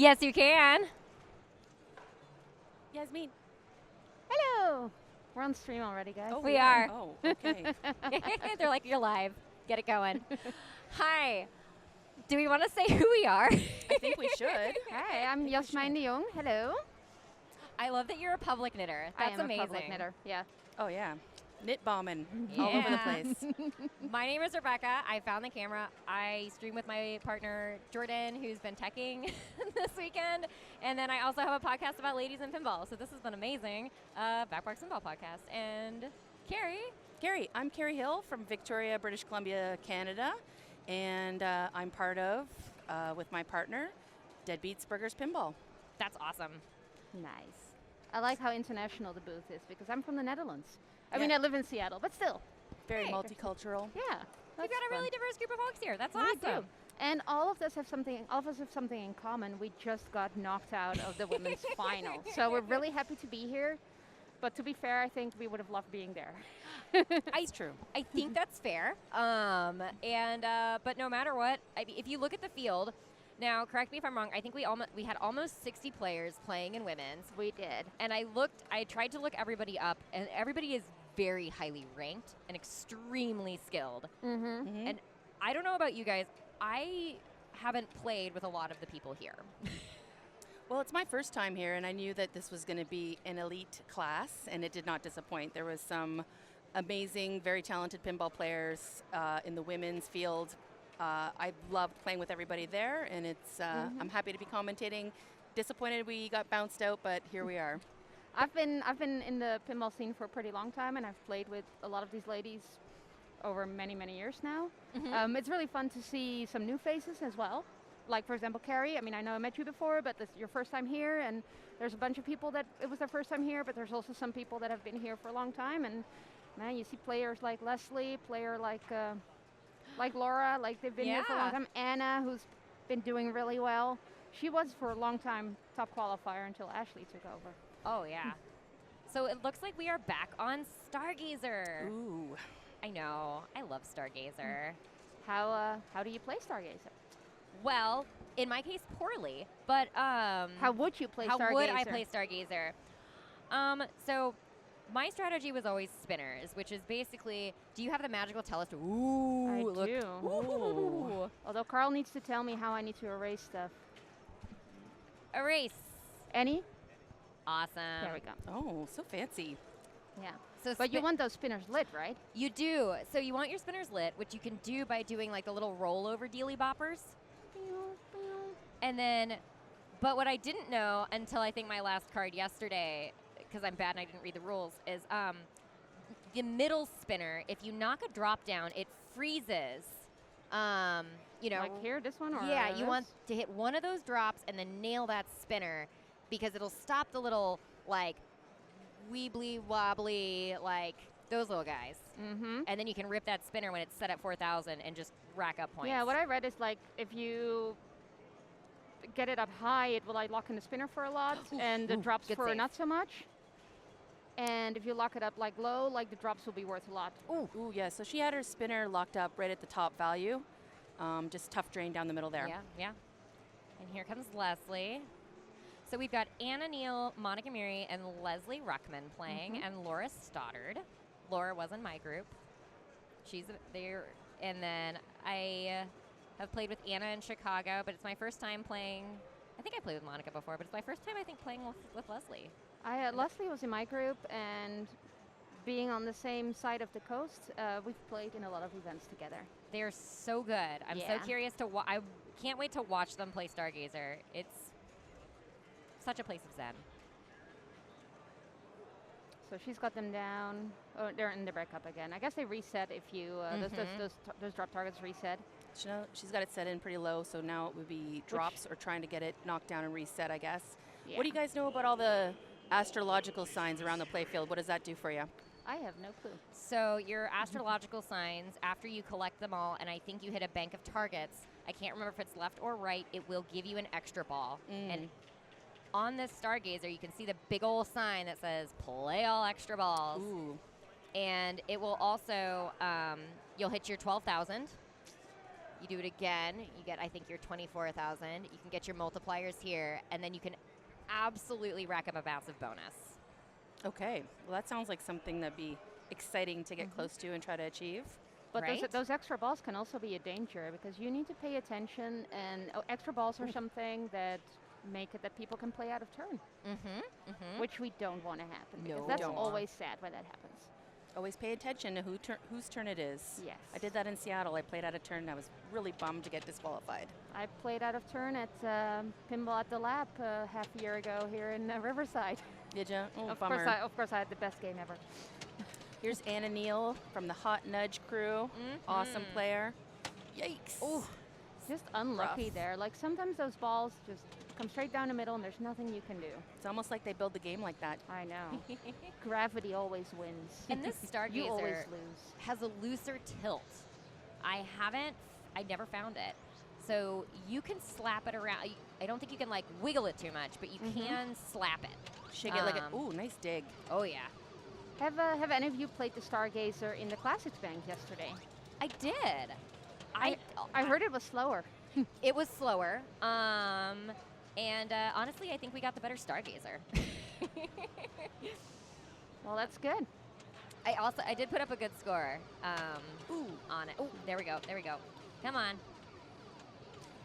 Yes, you can. Yasmin. Hello. We're on stream already, guys. We are. Oh, okay. They're like, you're live. Get it going. Hi. Do we want to say who we are? I think we should. Hi, I'm Jasmijn de Jong. Hello. I love that you're a public knitter. I That's am amazing. a public knitter. Yeah. Oh, yeah. Knit bombing all over the Yeah. place. My name is Rebecca. I found the camera. I stream with my partner, Jordan, who's been teching this weekend. And then I also have a podcast about ladies in pinball. So this has been amazing. Backbox Pinball Podcast. And Carrie. I'm Carrie Hill from Victoria, British Columbia, Canada. And I'm part of, with my partner, Deadbeats Burgers Pinball. that's awesome. Nice. I like how international the booth is because I'm from the Netherlands. I Yeah. mean, I live in Seattle, but still. Very Hey. multicultural. Yeah. We've that's got a fun. really diverse group of folks here. That's We awesome. do. And all of us have something in common. We just got knocked out of the women's final. So we're really happy to be here. But to be fair, I think we would have loved being there. It's true. I think that's fair. But no matter what, I mean, if you look at the field, now correct me if I'm wrong. I think we had almost 60 players playing in women's, We did. and I tried to look everybody up, and everybody is very highly ranked and extremely skilled. Mm-hmm. Mhm. And I don't know about you guys, I haven't played with a lot of the people here. Well, it's my first time here, and I knew that this was going to be an elite class, and it did not disappoint. There was some amazing, very talented pinball players in the women's field. I loved playing with everybody there, and it's. I'm happy to be commentating. Disappointed we got bounced out, but here we are. I've been in the pinball scene for a pretty long time, and I've played with a lot of these ladies over many, many years now. It's really fun to see some new faces as well. Like, for example, Carrie. I mean, I know I met you before, but this is your first time here, and there's a bunch of people that it was their first time here, but there's also some people that have been here for a long time. And man, you see players like Leslie, player like Laura, like they've been here for a long Yeah. time. Anna, who's been doing really well. She was for a long time top qualifier until Ashley took over. Oh yeah. So it looks like we are back on Stargazer. Ooh. I know. I love Stargazer. How do you play Stargazer? Well, in my case, poorly. But How would you play how Stargazer? would I play Stargazer? So my strategy was always spinners, which is basically, do you have the magical telescope? Ooh, I look. do. Ooh. Although Carl needs to tell me how I need to erase stuff. Erase. Any? Awesome. There we go. Oh, so fancy. Yeah. So But you want those spinners lit, right? You do. So you want your spinners lit, which you can do by doing like the little rollover dealy boppers. And then, but what I didn't know until I think my last card yesterday, because I'm bad and I didn't read the rules, is the middle spinner, if you knock a drop down, it freezes. Like here, this one, or Yeah, you want this? to hit one of those drops and then nail that spinner because it'll stop the little, like, weebly wobbly, like, those little guys. Mm-hmm. And then you can rip that spinner when it's set at 4,000 and just rack up points. Yeah, what I read is like if you get it up high, it will like lock in the spinner for a lot, and the drops good for save. not so much. And if you lock it up like low, like the drops will be worth a lot. Ooh, yeah. So she had her spinner locked up right at the top value. Just tough drain down the middle there. Yeah. And here comes Leslie. So we've got Anna Neal, Monica Miri, and Leslie Ruckman playing, and Laura Stoddard. Laura was in my group. She's there. And then I have played with Anna in Chicago, but it's my first time playing. I think I played with Monica before, but it's my first time, I think, playing with Leslie. Leslie was in my group, and being on the same side of the coast, we've played in a lot of events together. They're so good. I'm so Yeah. curious to I can't wait to watch them play Stargazer. It's such a place of zen. So she's got them down. Oh, they're in the breakup again. I guess they reset if you those drop targets reset. She's got it set in pretty low, so now it would be drops or trying to get it knocked down and reset, I guess. Yeah. What do you guys know about all the astrological signs around the playfield? What does that do for you? I have no clue. So your astrological signs, after you collect them all, and I think you hit a bank of targets, I can't remember if it's left or right, it will give you an extra ball. And on this Stargazer, you can see the big old sign that says, play all extra balls. Ooh. And it will also, you'll hit your 12,000. You do it again, you get, I think, your 24,000. You can get your multipliers here, and then you can absolutely rack up a massive bonus. Okay. Well, that sounds like something that'd be exciting to get close to and try to achieve. But Right? those extra balls can also be a danger because you need to pay attention, and extra balls are something that make it that people can play out of turn, which we don't want to happen because No. that's Don't. always sad when that happens. Always pay attention to whose turn it is. Yes. I did that in Seattle. I played out of turn, and I was really bummed to get disqualified. I played out of turn at Pinball at the Lab half a year ago here in Riverside. Did you? Oh, Of bummer. course, I had the best game ever. Here's Anna Neal from the Hot Nudge crew. Awesome player. Yikes. Oh, just unlucky Rough. there. Like sometimes those balls just come straight down the middle and there's nothing you can do. It's almost like they build the game like that. I know. Gravity always wins. And this You always Stargazer lose. has a looser tilt. I never found it. So you can slap it around. I don't think you can like wiggle it too much, but you can slap it. Shake it like a, ooh, nice dig. Oh yeah, Have any of you played the Stargazer in the Classics Bank yesterday? I did. I heard it was slower. It was slower. And honestly, I think we got the better Stargazer. Well, that's good. I did put up a good score on it. Oh, there we go. Come on.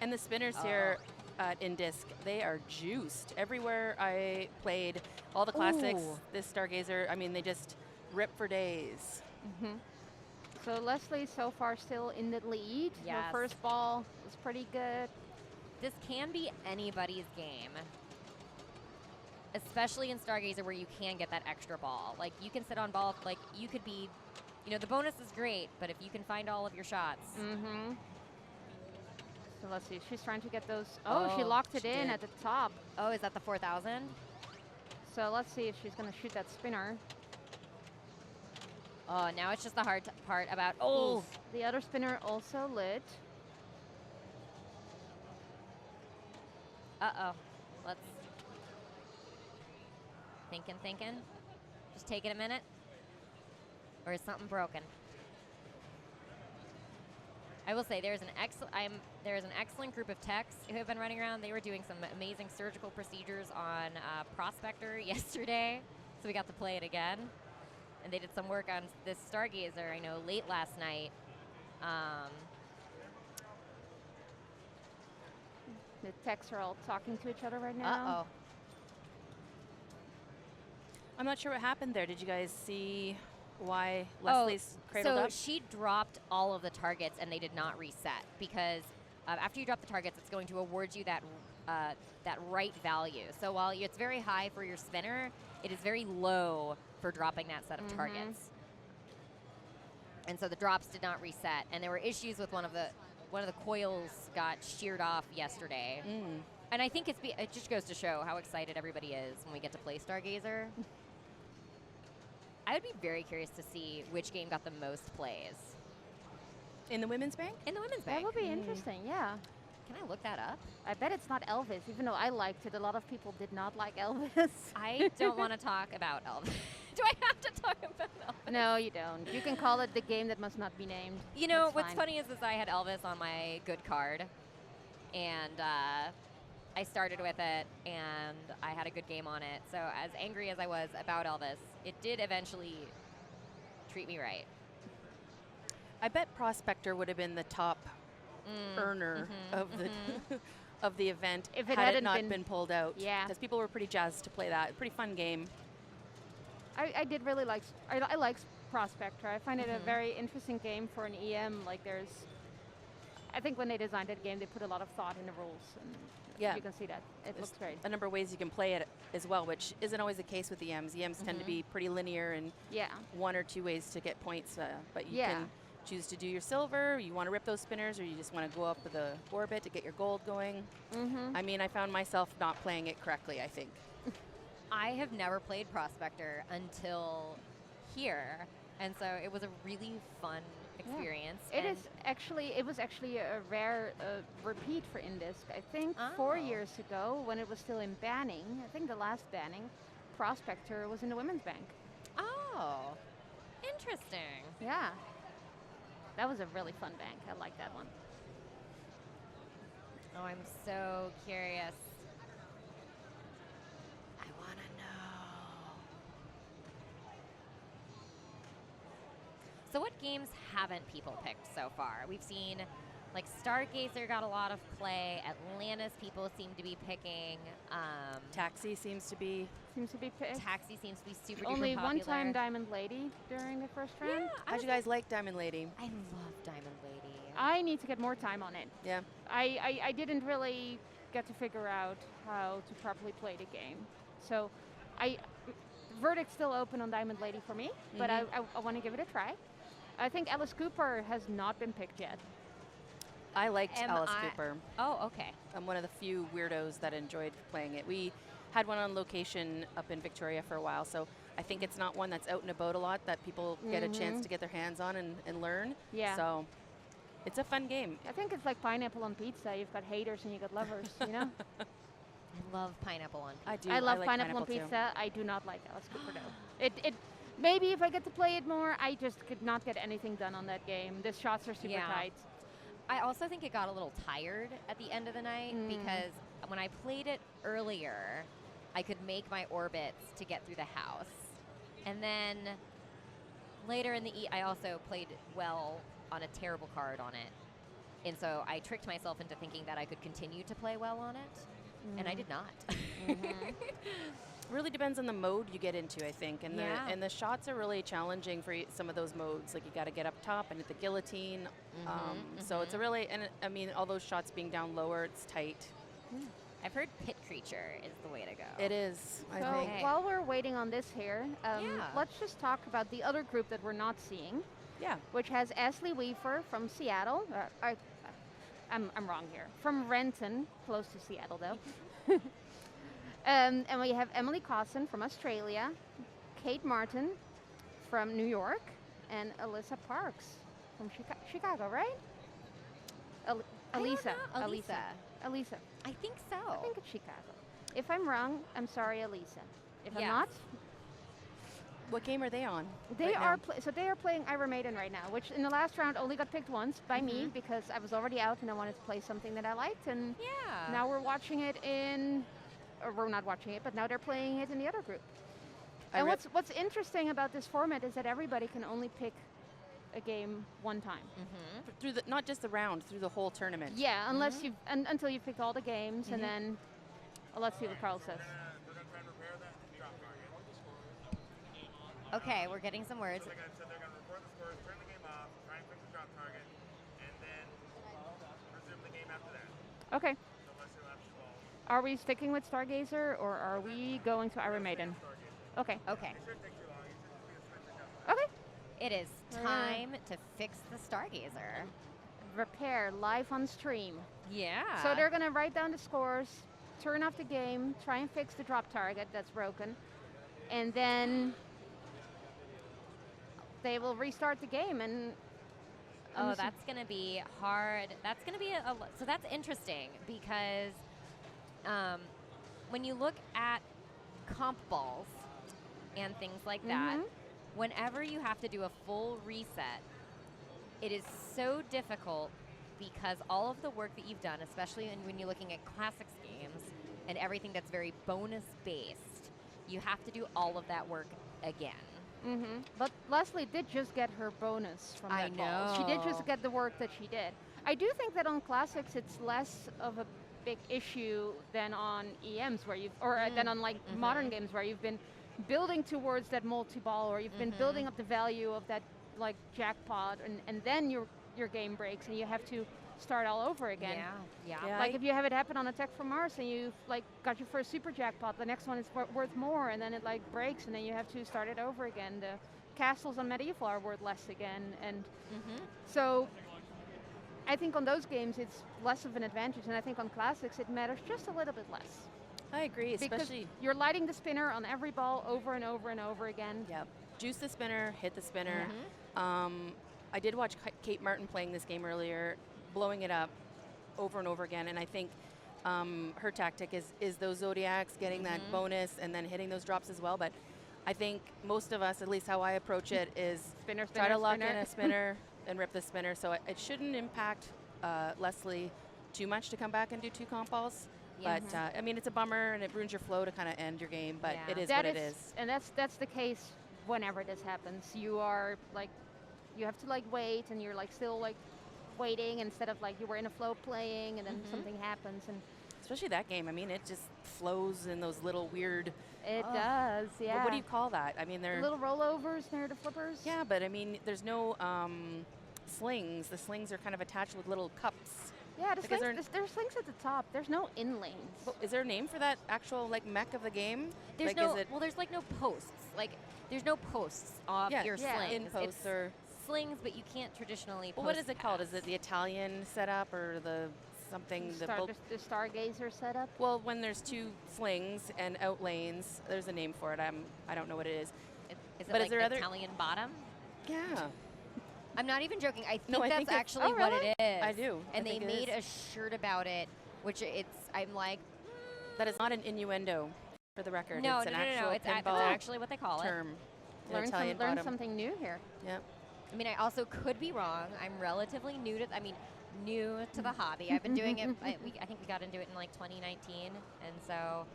And the spinners here at INDISC, they are juiced. Everywhere I played, all the classics, Ooh. this Stargazer, I mean, they just rip for days. So Leslie so far still in the lead. Her Yes. first ball was pretty good. This can be anybody's game, especially in Stargazer where you can get that extra ball. Like you can sit on ball, like you could be, the bonus is great, but if you can find all of your shots. So let's see. She's trying to get those. Oh, she Oh, locked it she in did. at the top. Oh, is that the 4,000? So let's see if she's going to shoot that spinner. Oh, now it's just the hard part about, The other spinner also lit. uh-oh. Let's, thinking. Just taking a minute. Or is something broken? I will say there's an excellent group of techs who have been running around. They were doing some amazing surgical procedures on Prospector yesterday, so we got to play it again. And they did some work on this Stargazer, I know, late last night. The techs are all talking to each other right now. Uh-oh. I'm not sure what happened there. Did you guys see why Leslie's cradled so up? she dropped all of the targets and they did not reset because after you drop the targets, it's going to award you that right value. So while it's very high for your spinner, it is very low for dropping that set of targets. And so the drops did not reset, and there were issues with one of the coils got sheared off yesterday. And I think it just goes to show how excited everybody is when we get to play Stargazer. I would be very curious to see which game got the most plays. In the women's bank? In the women's That bank. would be interesting, yeah. Can I look that up? I bet it's not Elvis, even though I liked it. A lot of people did not like Elvis. I don't want to talk about Elvis. Do I have to talk about Elvis? No, you don't. You can call it the game that must not be named. You know, That's what's fine. funny is I had Elvis on my good card, and I started with it, and I had a good game on it. So as angry as I was about Elvis, it did eventually treat me right. I bet Prospector would have been the top earner of the of the event If it had hadn't it not been- been pulled out. Yeah. Because people were pretty jazzed to play that. Pretty fun game. I did really like, I like Prospector. I find it a very interesting game for an EM. Like I think when they designed that game, they put a lot of thought in the rules. And Yeah. you can see that. It There's looks great. a number of ways you can play it as well, which isn't always the case with EMs. EMs tend to be pretty linear and Yeah. one or two ways to get points, but you Yeah. can choose to do your silver, you want to rip those spinners, or you just want to go up with the orbit to get your gold going. I mean, I found myself not playing it correctly, I think. I have never played Prospector until here, and so it was a really fun experience. It and was actually a rare repeat for INDISC. I think 4 Oh. years ago, when it was still in banning, I think the last banning, Prospector was in the women's bank. Oh, interesting. Yeah. That was a really fun bank. I like that one. Oh, I'm so curious. I want to know. So what games haven't people picked so far? We've seen, like, Stargazer got a lot of play. Atlantis people seem to be picking. Taxi seems to be. picked. Taxi seems to be super duper Only popular. one time Diamond Lady during the first round. Yeah, How'd you guys like Diamond Lady? I love Diamond Lady. I need to get more time on it. Yeah. I didn't really get to figure out how to properly play the game. So verdict's still open on Diamond Lady for me, but I want to give it a try. I think Alice Cooper has not been picked yet. I liked Alice Cooper. Oh, okay. I'm one of the few weirdos that enjoyed playing it. We had one on location up in Victoria for a while, so I think it's not one that's out and about a lot that people get a chance to get their hands on and learn. Yeah. So it's a fun game. I think it's like pineapple on pizza. You've got haters and you got lovers, you know? I love pineapple on pizza. I do. I love like pineapple on too. pizza. I do not like Alice Cooper though. It maybe if I get to play it more, I just could not get anything done on that game. The shots are super tight. I also think it got a little tired at the end of the night because when I played it earlier, I could make my orbits to get through the house. And then later in the I also played well on a terrible card on it. And so I tricked myself into thinking that I could continue to play well on it, and I did not. Really depends on the mode you get into, I think, and the shots are really challenging for some of those modes. Like you got to get up top and hit the guillotine. So it's a really, and I mean, all those shots being down lower, it's tight. I've heard Pit Creature is the way to go. It is, I So think. while we're waiting on this here, let's just talk about the other group that we're not seeing. Yeah. Which has Ashley Weaver from Seattle. I'm wrong here. From Renton, close to Seattle though. And we have Emily Cosson from Australia, Kate Martin from New York, and Alyssa Parks from Chicago, right? Alisa. Alisa. I think so. I think it's Chicago. If I'm wrong, I'm sorry, Alisa. If I'm Yes. not, What game are they on? they right are now? they are playing Iron Maiden right now, which in the last round only got picked once by me because I was already out and I wanted to play something that I liked, and Yeah. now we're watching it or we're not watching it, but now they're playing it in the other group. And what's interesting about this format is that everybody can only pick a game one time. Through the, not just the round, through the whole tournament. Yeah, unless until you've picked all the games, and then let's see what Carl says. Okay, we're getting some words. So they're going to record the scores, turn the game off, try and pick the drop target, and then resume the game after that. Okay. So unless you'll have to balls. Are we sticking with Stargazer or are we going to Iron Maiden? Okay. Okay. It shouldn't take too long. It should just be a switch adjustment. Okay. It is time to fix the Stargazer. Repair live on stream. Yeah. So they're going to write down the scores, turn off the game, try and fix the drop target that's broken, and then they will restart the game. And that's going to be hard. That's going to be so that's interesting because when you look at comp balls and things like that, whenever you have to do a full reset, it is so difficult because all of the work that you've done, especially when you're looking at classics games and everything that's very bonus based, you have to do all of that work again. But Leslie did just get her bonus from that ball. She did just get the work that she did. I do think that on classics it's less of a big issue than on EMs where than on like modern games where you've been building towards that multi-ball, or you've been building up the value of that like jackpot, and then your game breaks and you have to start all over again. Yeah. Like if you have it happen on Attack from Mars and you've like got your first super jackpot, the next one is worth more, and then it like breaks and then you have to start it over again. The castles on Medieval are worth less again, and so I think on those games it's less of an advantage, and I think on classics it matters just a little bit less. I agree, Because especially. you're lighting the spinner on every ball over and over and over again. Yeah. Juice the spinner, hit the spinner. I did watch Kate Martin playing this game earlier, blowing it up over and over again, and I think her tactic is those Zodiacs, getting that bonus and then hitting those drops as well. But I think most of us, at least how I approach it, is Spinner, try to lock spinner. in a spinner and rip the spinner. So it shouldn't impact Leslie too much to come back and do 2 comp balls. Yeah. But I mean, it's a bummer and it ruins your flow to kind of end your game. But Yeah. it is That what it is. And that's the case whenever this happens. You are like, you have to like wait, and you're like still like waiting instead of like you were in a flow playing, and then something happens, and Especially that game. I mean, it just flows in those little weird. it does. Yeah. What do you call that? I mean, they're Little rollovers near the flippers. Yeah, but I mean, there's no slings. The slings are kind of attached with little cups. Yeah, the Because slings, there's slings at the top. There's no in lanes. Well, is there a name for that actual like mech of the game? There's like, no, is it well, there's like no posts. Like, there's no posts off your Yeah. slings. in posts It's or? slings, but you can't traditionally Well, what post is it called? Is past. it the Italian setup or the something? The Stargazer setup. Well, when there's 2 slings and out lanes, there's a name for it. I don't know what it is. Is it but is like there other- Italian bottom? Yeah, I'm not even joking. I think No, I that's think it's- actually Oh, what really? it is. I do. I And they think it made is. a shirt about it, which I'm like, that is not an innuendo, for the record. no, it's no, an no, no, actual no. It's pinball actually what they call it. term. An Learn Italian learn bottom. something new here. Yep. I mean, I also could be wrong. I'm relatively new to, new to the hobby. I've been doing it, I think we got into it in like 2019. And so,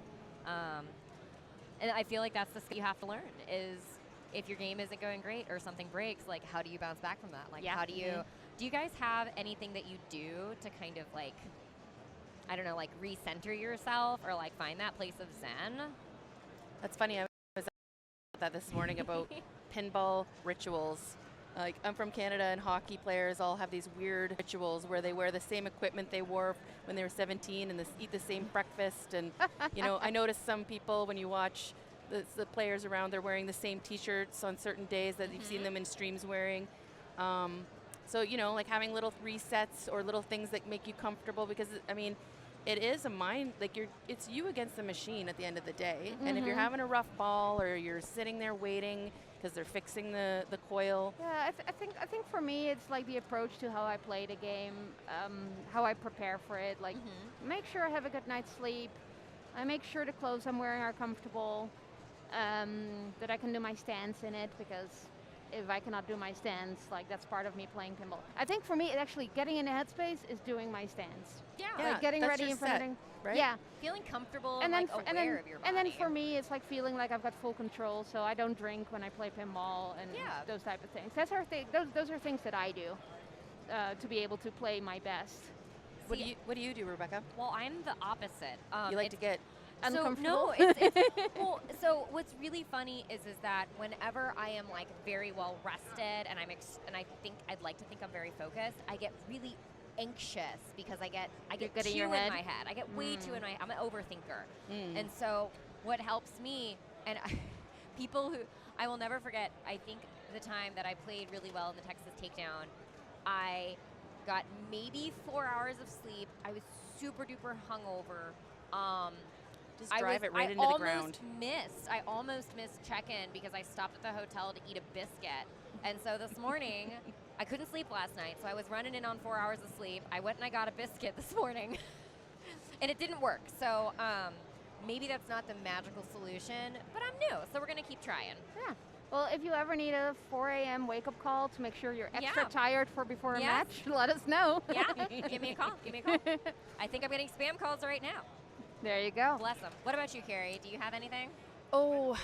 and I feel like that's the skill you have to learn is if your game isn't going great or something breaks, like how do you bounce back from that? Like Yeah. how do you, do you guys have anything that you do to kind of like, I don't know, like recenter yourself or like find that place of zen? That's funny. I was about that this morning about pinball rituals. Like, I'm from Canada, and hockey players all have these weird rituals where they wear the same equipment they wore when they were 17 and eat the same breakfast. And, you know, I notice some people, when you watch the players around, they're wearing the same T-shirts on certain days that you've seen them in streams wearing. So, you know, like having little resets or little things that make you comfortable because, I mean, it is a mind, like it's you against the machine at the end of the day. And if you're having a rough ball or you're sitting there waiting because they're fixing the coil. Yeah, I think for me it's like the approach to how I play the game, how I prepare for it. Like, make sure I have a good night's sleep. I make sure the clothes I'm wearing are comfortable. That I can do my stance in it, because if I cannot do my stance, like that's part of me playing pinball. I think for me, it actually getting in the headspace is doing my stance. Yeah. Like getting that's ready your in front set, of them. right? Yeah. Feeling comfortable And and, then, like and aware then, of your body. and then for me, it's like feeling like I've got full control, so I don't drink when I play pinball and Yeah. those type of things. Those are things that I do to be able to play my best. What do you do, Rebecca? Well, I'm the opposite. You like to get So, Uncomfortable? no, it's well. So what's really funny is that whenever I am like very well rested and and I think I'd like to think I'm very focused, I get really anxious because I get good in too your in head? my head. I get way too in my. I'm an overthinker, and so what helps me and people who I will never forget. I think the time that I played really well in the Texas Takedown, I got maybe 4 hours of sleep. I was super duper hungover. just drive it right into the ground. I almost missed check-in because I stopped at the hotel to eat a biscuit. And so this morning, I couldn't sleep last night, so I was running in on 4 hours of sleep. I went and I got a biscuit this morning, and it didn't work. So maybe that's not the magical solution, but I'm new, so we're going to keep trying. Yeah. Well, if you ever need a 4 a.m. wake-up call to make sure you're extra Yeah. tired before a Yes. match, let us know. Yeah, give me a call. Give me a call. I think I'm getting spam calls right now. There you go. Bless them. What about you, Carrie? Do you have anything? Oh,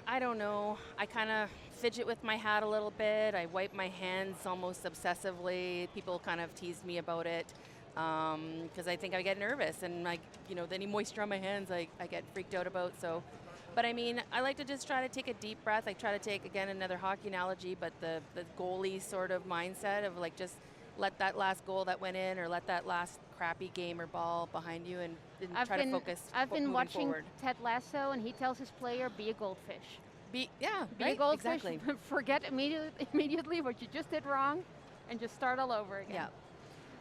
I don't know. I kind of fidget with my hat a little bit. I wipe my hands almost obsessively. People kind of tease me about it because I think I get nervous, and any moisture on my hands, I get freaked out about. So, but I mean, I like to just try to take a deep breath. I try to take, again, another hockey analogy, but the goalie sort of mindset of like just let that last goal that went in or let that last crappy game or ball behind you and try to focus. I've been moving watching forward. Ted Lasso, and he tells his player, be a goldfish. Be right, a goldfish. exactly. Forget immediately what you just did wrong, and just start all over again. Yeah.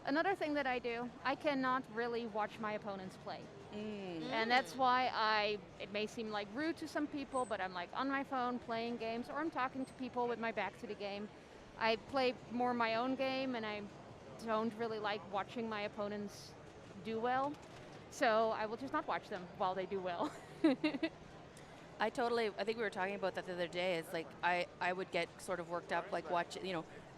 Another thing that I do, I cannot really watch my opponents play. And that's why it may seem like rude to some people, but I'm like on my phone playing games, or I'm talking to people with my back to the game. I play more my own game, and I don't really like watching my opponents do well. So I will just not watch them while they do well. I think we were talking about that the other day. It's like I would get sort of worked up, like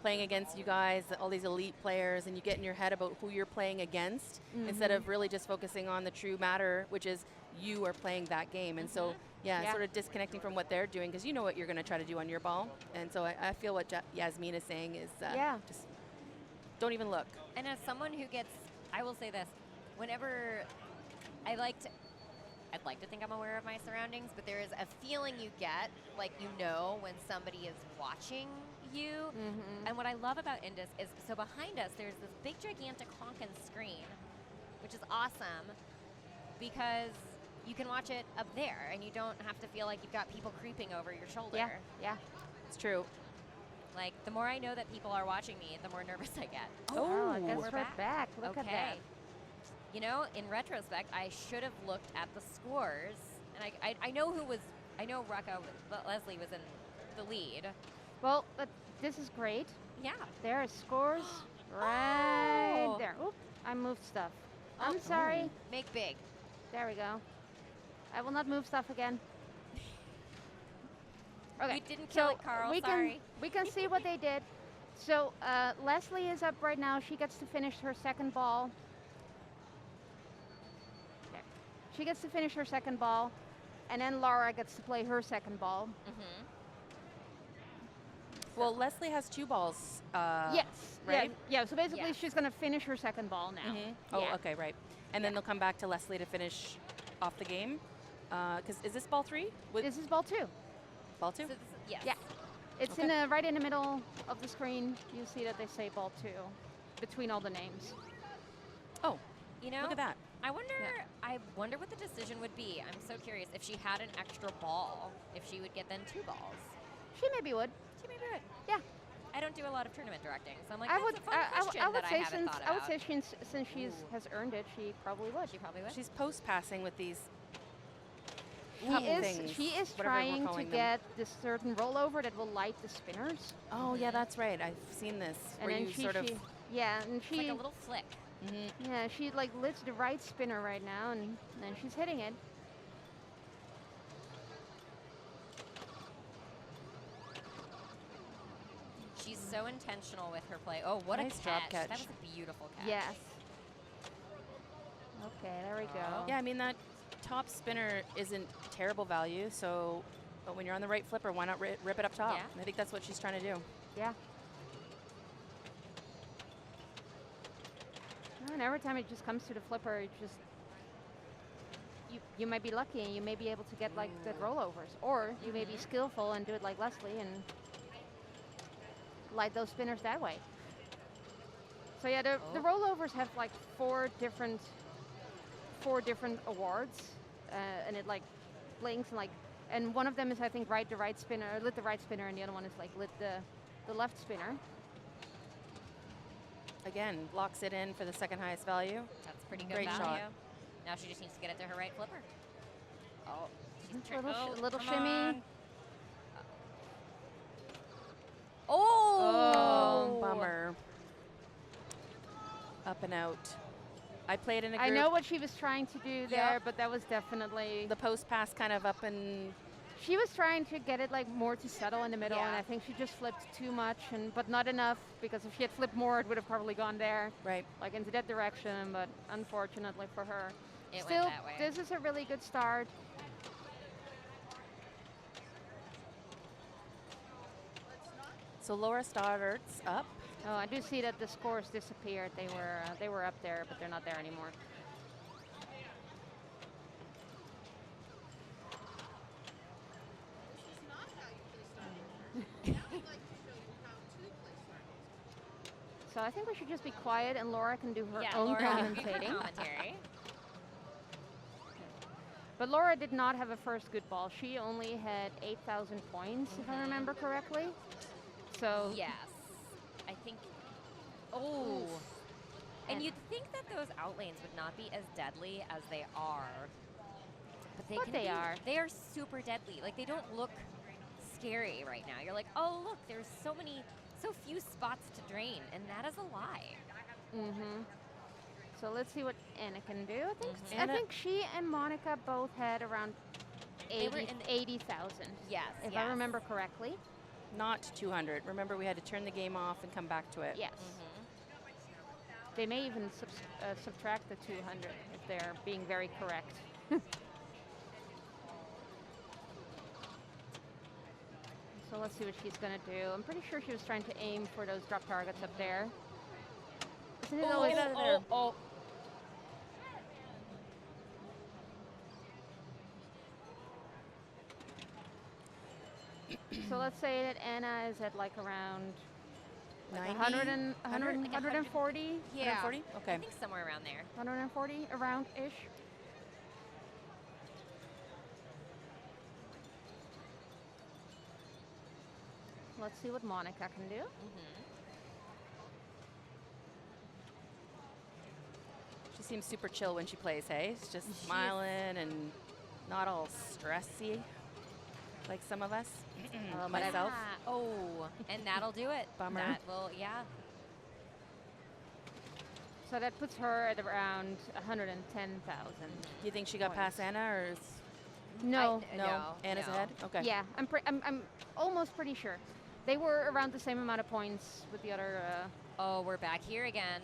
playing against you guys, all these elite players, and you get in your head about who you're playing against instead of really just focusing on the true matter, which is you are playing that game. And so, Yeah. sort of disconnecting from what they're doing because you know what you're going to try to do on your ball. And so I feel what Yasmin is saying is just don't even look. And as someone who gets, I will say this, whenever I'd like to think I'm aware of my surroundings, but there is a feeling you get, like you know when somebody is watching you. And what I love about INDISC is, so behind us there's this big gigantic honkin' screen, which is awesome because you can watch it up there and you don't have to feel like you've got people creeping over your shoulder. Yeah. It's true. Like, the more I know that people are watching me, the more nervous I get. Oh, I guess we're we're back. Look at that. You know, in retrospect, I should have looked at the scores. And I know I know Leslie was in the lead. Well, but this is great. Yeah. There are scores right there. Oop, I moved stuff. I'm sorry. Make big. There we go. I will not move stuff again. Okay. You didn't kill it, Carl. Sorry. We can see what they did. So Leslie is up right now. She gets to finish her second ball. Okay. She gets to finish her second ball, and then Laura gets to play her second ball. Well, Leslie has 2 balls. Yes. Right? Yeah. So basically, Yes. she's going to finish her second ball now. Oh, Yeah. okay, right. And then they'll come back to Leslie to finish off the game. Because is this ball 3? This is ball 2. Ball 2? So this is, yes. Yeah. It's in the right in the middle of the screen. You see that they say ball 2 between all the names. Oh, You know, look at that. I wonder what the decision would be. I'm so curious if she had an extra ball, if she would get then 2 balls. She maybe would. She maybe would. Yeah. I don't do a lot of tournament directing, so I'm like, I that's would. a fun question I would that say I haven't since thought I would about. say since she's has earned it, she probably would. She probably would. She's post-passing with these She cup is. things, She is whatever we're trying to calling them. get this certain rollover that will light the spinners. Oh, yeah, that's right. I've seen this. And Where then you she, sort of... yeah, and It's she like a little flick. yeah she like lifts the right spinner right now, and then she's hitting it. She's so intentional with her play. Oh, what Nice a drop catch. catch. That was a beautiful catch. Yes. Okay, there we go. Yeah, I mean, that top spinner isn't terrible value, so... But when you're on the right flipper, why not rip it up top? Yeah. And I think that's what she's trying to do. Yeah. And every time it just comes to the flipper, it just you might be lucky and you may be able to get like good rollovers, or you may be skillful and do it like Leslie and light those spinners that way. So yeah, the rollovers have like four different awards, and it like blinks and like, and one of them is I think lit the right spinner, and the other one is like lit the left spinner. Again, locks it in for the second highest value. That's pretty good Great value. shot. Now she just needs to get it to her right flipper. Oh, she's Little come shimmy. on. Oh! Bummer. Up and out. I played in a group. I know what she was trying to do there, but that was definitely... The post pass kind of up and... She was trying to get it like more to settle in the middle, and Yeah. I think she just flipped too much, but not enough, because if she had flipped more, it would have probably gone there, Right. like into that direction, but unfortunately for her. It Still, went that way. this is a really good start. So Laura Stoddart's up. Oh, I do see that the scores disappeared. They were up there, but they're not there anymore. So I think we should just be quiet and Laura can do her Yeah, own Laura, you do her commentating. commentary. But Laura did not have a first good ball. She only had 8,000 points, if I remember correctly. So Yes. I think. Oh. And And- you'd think that those outlanes would not be as deadly as they are. But they But can they be. are. They are super deadly. Like, they don't look scary right now. You're like, oh, look, there's so few spots to drain. And that is a lie. So let's see what Anna can do. I Anna- think she and Monica both had around They were in the- 80,000. Yes. If yes. I remember correctly. not 200. Remember, we had to turn the game off and come back to it. Yes. They may even subtract the 200 if they're being very correct. So let's see what she's going to do. I'm pretty sure she was trying to aim for those drop targets up there. Isn't it always get out of there. So let's say that Anna is at like around 90? 140? Yeah. 140? Okay. I think somewhere around there. 140 around-ish. Let's see what Monica can do. She seems super chill when she plays, hey? She's just smiling and not all stressy like some of us. Myself. Ah, oh, and that'll do it. Bummer. That will, yeah. So that puts her at around 110,000. Do you think she got past Anna, or is No. No. Anna's no. ahead? Okay. Yeah, I'm almost pretty sure. They were around the same amount of points with the other. Oh, we're back here again.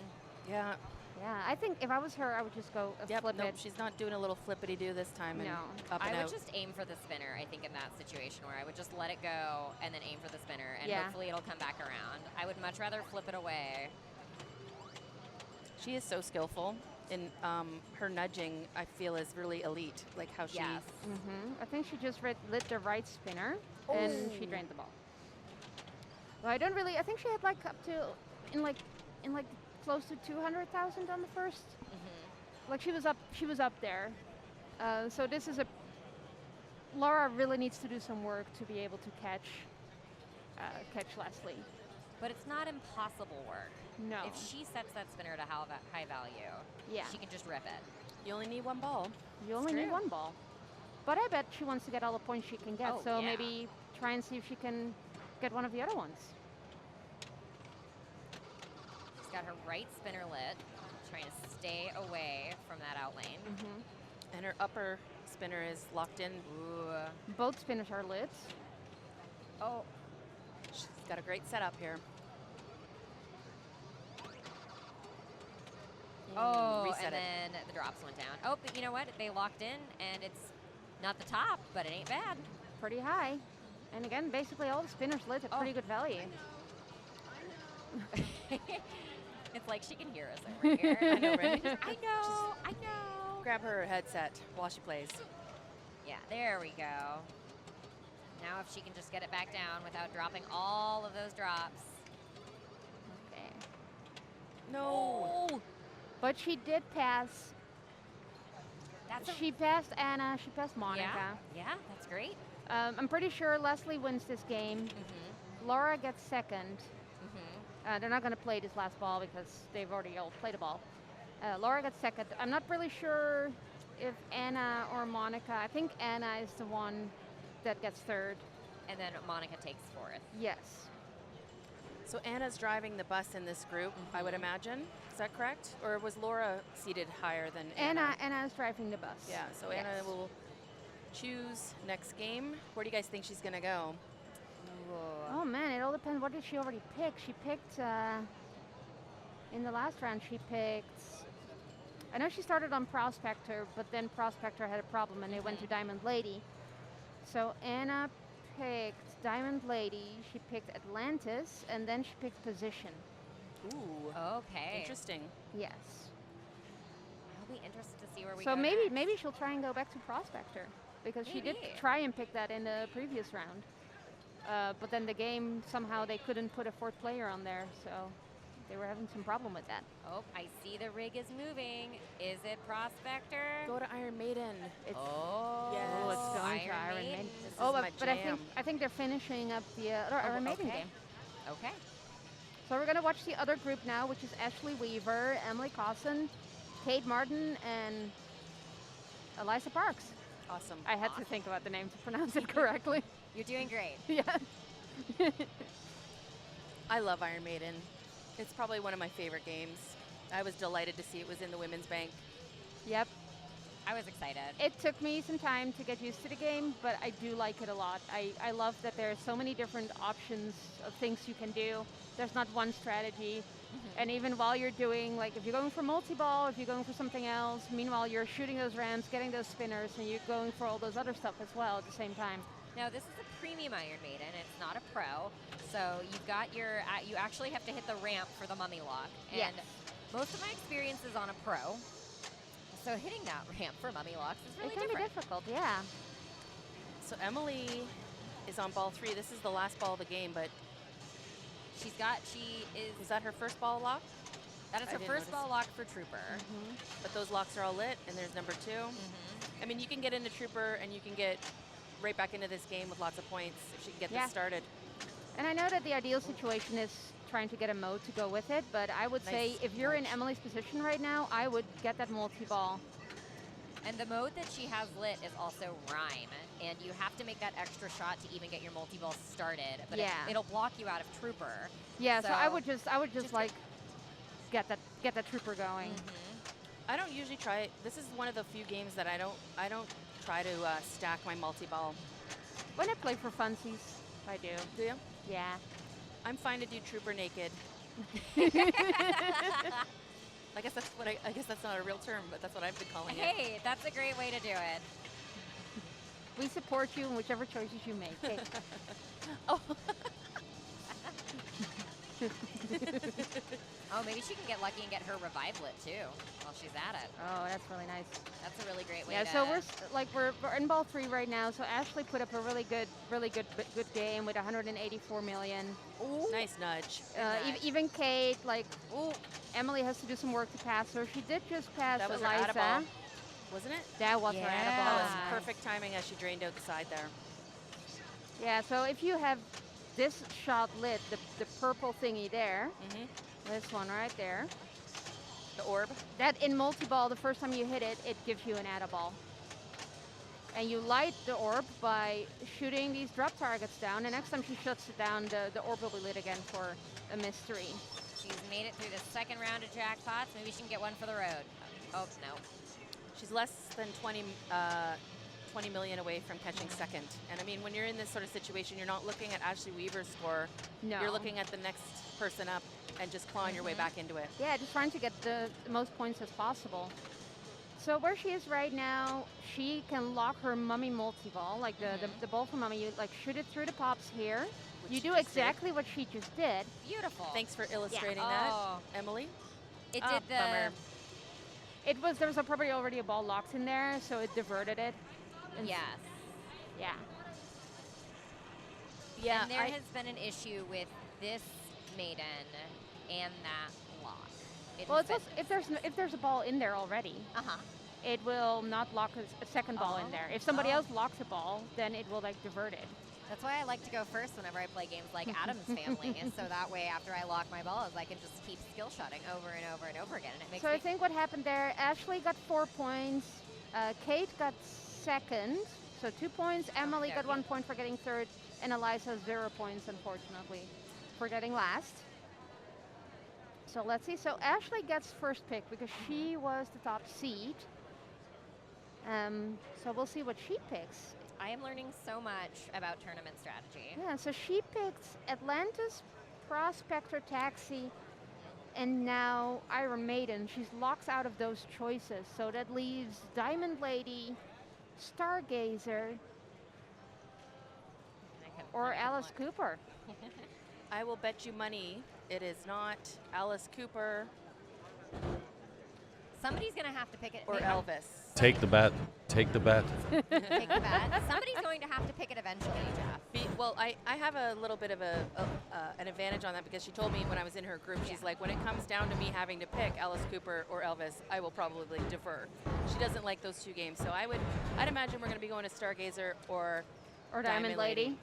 Yeah. Yeah, I think if I was her, I would just go flip Nope, it. she's not doing a little flippity-do this time. And No. up and I would out. just aim for the spinner, I think, in that situation where I would just let it go and then aim for the spinner, and Yeah. hopefully it'll come back around. I would much rather flip it away. She is so skillful. And her nudging, I feel, is really elite. Like how she... Yes. I think she just lit the right spinner, and she drained the ball. Well, I don't really. I think she had like up to in like close to 200,000 on the first. Like she was up there. So this is Laura really needs to do some work to be able to catch Leslie. But it's not impossible work. No. If she sets that spinner to high value, Yeah. she can just rip it. You only need one ball. You only need true. one ball. But I bet she wants to get all the points she can get. Oh, so yeah. maybe try and see if she can get one of the other ones. She's got her right spinner lit, trying to stay away from that out lane. And her upper spinner is locked in. Ooh. Both spinners are lit. Oh, She's got a great setup here. oh, reset and it. then the drops went down. Oh, but you know what? They locked in, and it's not the top, but it ain't bad. Pretty high. And again, basically all the spinners lit at pretty good value. It's like she can hear us over here. I know, right? I know. Grab her headset while she plays. Yeah, there we go. Now if she can just get it back down without dropping all of those drops. Okay. No. But she did pass. That's a, She passed Anna. She passed Monica. yeah, that's great. I'm pretty sure Leslie wins this game. Laura gets second. They're not going to play this last ball because they've already all played a ball. Laura gets second. I'm not really sure if Anna or Monica. I think Anna is the one that gets third. And then Monica takes fourth. Yes. So Anna's driving the bus in this group, I would imagine. Is that correct? Or was Laura seated higher than Anna? Anna is driving the bus. Yeah, so Yes. Anna will choose next game. Where do you guys think she's going to go? Oh man, it all depends. What did she already pick? She picked, in the last round, she picked, I know she started on Prospector, but then Prospector had a problem and they went to Diamond Lady. So Anna picked Diamond Lady, she picked Atlantis, and then she picked Position. Ooh, Okay. interesting. Yes. I'll be interested to see where we So go maybe next. she'll try and go back to Prospector because she did Maybe. try and pick that in the previous round. But then the game, somehow they couldn't put a fourth player on there, so they were having some problem with that. Oh, I see the rig is moving. Is it Prospector? Go to Iron Maiden. It's, Oh, Yes. Oh, it's going to Iron Iron Maiden. This Oh, is my but jam. I think they're finishing up the other Iron Maiden okay. game. Okay. So we're gonna watch the other group now, which is Ashley Weaver, Emily Cosson, Kate Martin, and Eliza Parks. Awesome. I had to think about the name to pronounce it correctly. You're doing great. Yeah. I love Iron Maiden. It's probably one of my favorite games. I was delighted to see it was in the women's bank. Yep. I was excited. It took me some time to get used to the game, but I do like it a lot. I love that there are so many different options of things you can do. There's not one strategy. And even while you're doing, like if you're going for multi-ball, if you're going for something else, meanwhile you're shooting those ramps, getting those spinners, and you're going for all those other stuff as well at the same time. Now this is a premium Iron Maiden. It's not a pro. So you've got your, you actually have to hit the ramp for the mummy lock. Yes. And most of my experience is on a pro. So hitting that ramp for mummy locks is really It can different. be difficult, yeah. So Emily is on ball 3. This is the last ball of the game, but Is is that her first ball lock? that is I her didn't first notice. ball lock for Trooper. But those locks are all lit, and there's number 2. I mean, you can get into Trooper, and you can get right back into this game with lots of points if she can get Yeah. this started. And I know that the ideal situation is trying to get a mode to go with it, but I would say Nice if you're in nudge. Emily's position right now, I would get that multi-ball. And the mode that she has lit is also Rhyme, and you have to make that extra shot to even get your multi-ball started. But Yeah. it'll block you out of Trooper. Yeah, so I So, would just just like get that trooper going. I don't usually try it. This is one of the few games that I don't try to stack my multi-ball. When I play for funsies, I do. Do you? Yeah. I'm fine to do Trooper naked. I guess that's what I guess that's not a real term, but that's what I've been calling it. Hey, that's a great way to do it. We support you in whichever choices you make. Hey. Oh, maybe she can get lucky and get her revive lit too while she's at it. Oh, that's really nice. That's a really great way Yeah, to... so we're in ball 3 right now. So Ashley put up a really good game with 184 million. Nice nudge. Nice. Even Kate, Emily has to do some work to pass her. She did just pass That was her Eliza. atta-ball, wasn't it? That was her Yeah. atta-ball. That was Ah. perfect timing as she drained out the side there. Yeah, so if you have this shot lit, the purple thingy there, this one right there, The orb. that in multi-ball, the first time you hit it, it gives you an atta-ball. And you light the orb by shooting these drop targets down, and next time she shuts it down, the orb will be lit again for a mystery. She's made it through the second round of jackpots. Maybe she can get one for the road. Oh, no. She's less than 20 million away from catching second. And I mean, when you're in this sort of situation, you're not looking at Ashley Weaver's score. No. You're looking at the next person up and just clawing your way back into it. Yeah, just trying to get the most points as possible. So where she is right now, she can lock her mummy multi-ball, like the ball from mummy. You like shoot it through the pops here. Which You she do just did. exactly what she just did. Beautiful. Thanks for illustrating Oh. that, Emily. It Ah, did the... bummer. There was probably already a ball locked in there, so it diverted it. And Yes. Yeah. Yeah, And there has been an issue with this Maiden and that lock. Well, it's also, if there's a ball in there already, Uh-huh. it will not lock a second ball in there. If somebody Oh. else locks a ball, then it will like divert it. That's why I like to go first whenever I play games like Adam's Family. And so that way, after I lock my balls, I can just keep skill shotting over and over and over again. And it makes So me... I think what happened there, Ashley got 4 points, Kate got second, so 2 points. Emily got Okay. 1 point for getting third, and Eliza 0 points, unfortunately, for getting last. So let's see. So Ashley gets first pick because she was the top seed. So we'll see what she picks. I am learning so much about tournament strategy. Yeah, so she picked Atlantis, Prospector, Taxi, and now Iron Maiden. She's locked out of those choices, so that leaves Diamond Lady, Stargazer, or Alice Cooper. I will bet you money it is not Alice Cooper Somebody's going to have to pick it. or maybe- Elvis. Take the bet. Take the bet. Take the bet. Somebody's going to have to pick it eventually, Jeff. Well, I have a little bit of an advantage on that because she told me when I was in her group, she's Yeah. like, when it comes down to me having to pick Alice Cooper or Elvis, I will probably defer. She doesn't like those two games, so I'd imagine we're going to be going to Stargazer or Diamond Lady.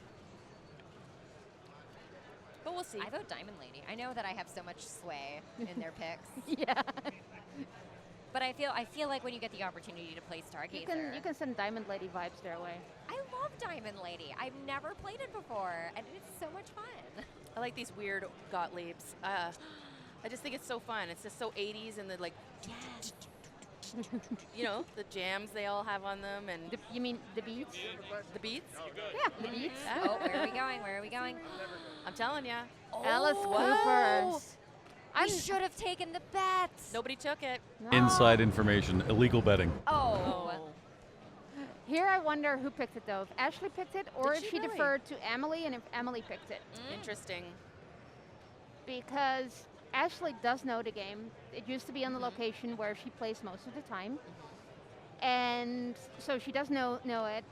But we'll see. I vote Diamond Lady. I know that I have so much sway in their picks, Yeah. but I feel like when you get the opportunity to play Stargazer, You can send Diamond Lady vibes their way. I love Diamond Lady. I've never played it before, and it's so much fun. I like these weird Gottliebs. I just think it's so fun. It's just so 80s and the like. you know, the jams they all have on them and You mean the beats? the beats. Yeah, the beats. Oh, where are we going? Where are we going? I'm telling ya, Alice Whoa. Cooper's. I should have taken the bet. nobody took it. No. Inside information, illegal betting. Oh. Here I wonder who picked it though. If Ashley picked it or Did if she she really? deferred to Emily and if Emily picked it. Interesting. Because Ashley does know the game. It used to be on the location where she plays most of the time. And so she does know it.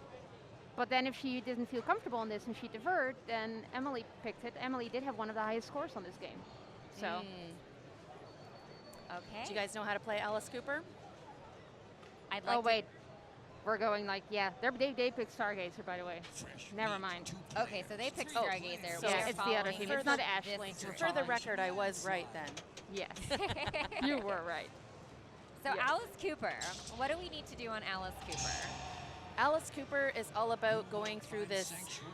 But then if she didn't feel comfortable in this and she deferred, then Emily picked it. Emily did have one of the highest scores on this game. So Okay. Do you guys know how to play Alice Cooper? I'd like oh wait. We're going like, yeah, they picked Stargazer, by the way. Never mind. Okay, so they picked Stargazer. so We Yeah, are it's the other following team. For It's not the- Ashley. this For the challenge. record, I was right then. Yes. You were right. So Yes. Alice Cooper, what do we need to do on Alice Cooper? Alice Cooper is all about going through this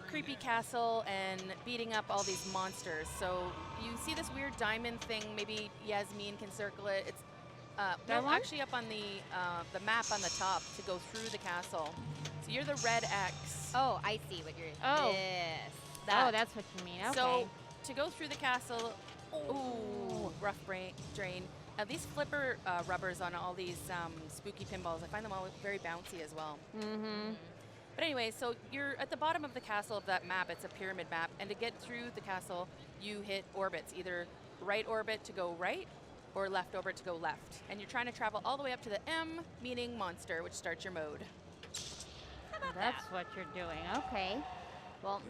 creepy castle and beating up all these monsters. So you see this weird diamond thing. Maybe Yasmin can circle it. It's That no, one? actually up on the map on the top to go through the castle. So you're the red X. Oh, I see what you're. Oh. This. Oh, that's what you mean. Okay. So to go through the castle, ooh, rough drain. Now these flipper rubbers on all these spooky pinballs, I find them all very bouncy as well. mm-hmm. But anyway, so you're at the bottom of the castle of that map. It's a pyramid map, and to get through the castle, you hit orbits, either right orbit to go right or left orbit to go left. And you're trying to travel all the way up to the M, meaning monster, which starts your mode. That's what you're doing. Okay. Well,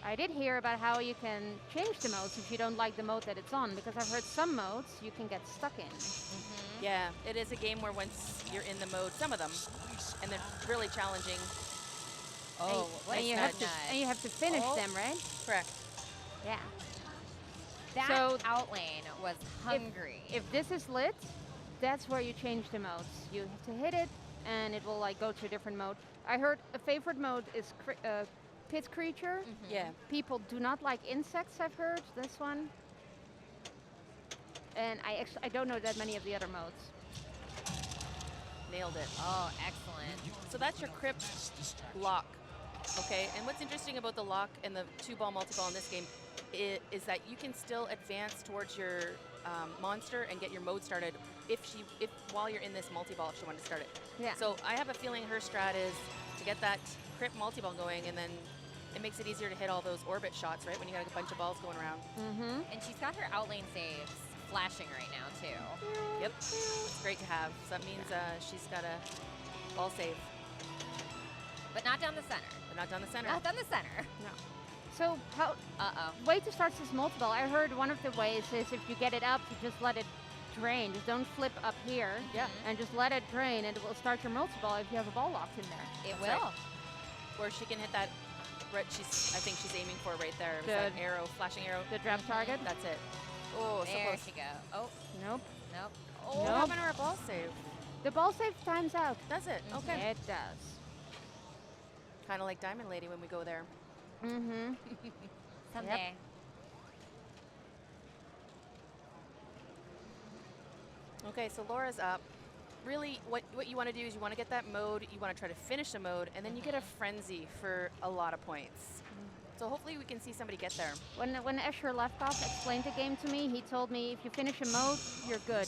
I did hear about how you can change the modes if you don't like the mode that it's on, because I've heard some modes you can get stuck in. Yeah, it is a game where once you're in the mode, some of them, and they're really challenging. Oh, what and a you have to nut. and you have to finish Oh. them, right? Correct. Yeah. That So outlane was hungry. If this is lit, that's where you change the modes. You have to hit it, and it will like go to a different mode. I heard a favorite mode is pit creature. Yeah. People do not like insects. I've heard this one, and I don't know that many of the other modes. Nailed it. Oh, excellent. So that's your crypt lock. Okay, and what's interesting about the lock and the 2-ball multi-ball in this game is that you can still advance towards your monster and get your mode started if while you're in this multi-ball, if she wanted to start it. Yeah. So I have a feeling her strat is to get that crypt multi-ball going, and then it makes it easier to hit all those orbit shots, right, when you got a bunch of balls going around. Mm-hmm. And she's got her outlane saves flashing right now, too. Yep, it's great to have. So that means she's got a ball save, But not down the center. but not down the center. Not down the center. So how Uh-oh. way to start this multi-ball? I heard one of the ways is if you get it up, you just let it drain. Just don't flip up here. Yeah. And just let it drain, and it will start your multi-ball if you have a ball locked in there. It That's will. right. Where she can hit that. Right, I think she's aiming for right there. It was The- that arrow, flashing arrow. The drop target. That's it. Oh, so There close. she goes. Oh, Nope. nope. Oh, Nope. what happened to her ball save? The ball save times out. Does it? Okay. It does. Kind of like Diamond Lady when we go there. Mm-hmm. Someday. Okay, so Laura's up. Really, what you want to do is you want to get that mode, you want to try to finish the mode, and then you get a frenzy for a lot of points. So hopefully we can see somebody get there. When Escher Lefkoff explained the game to me, he told me if you finish a mode, you're good.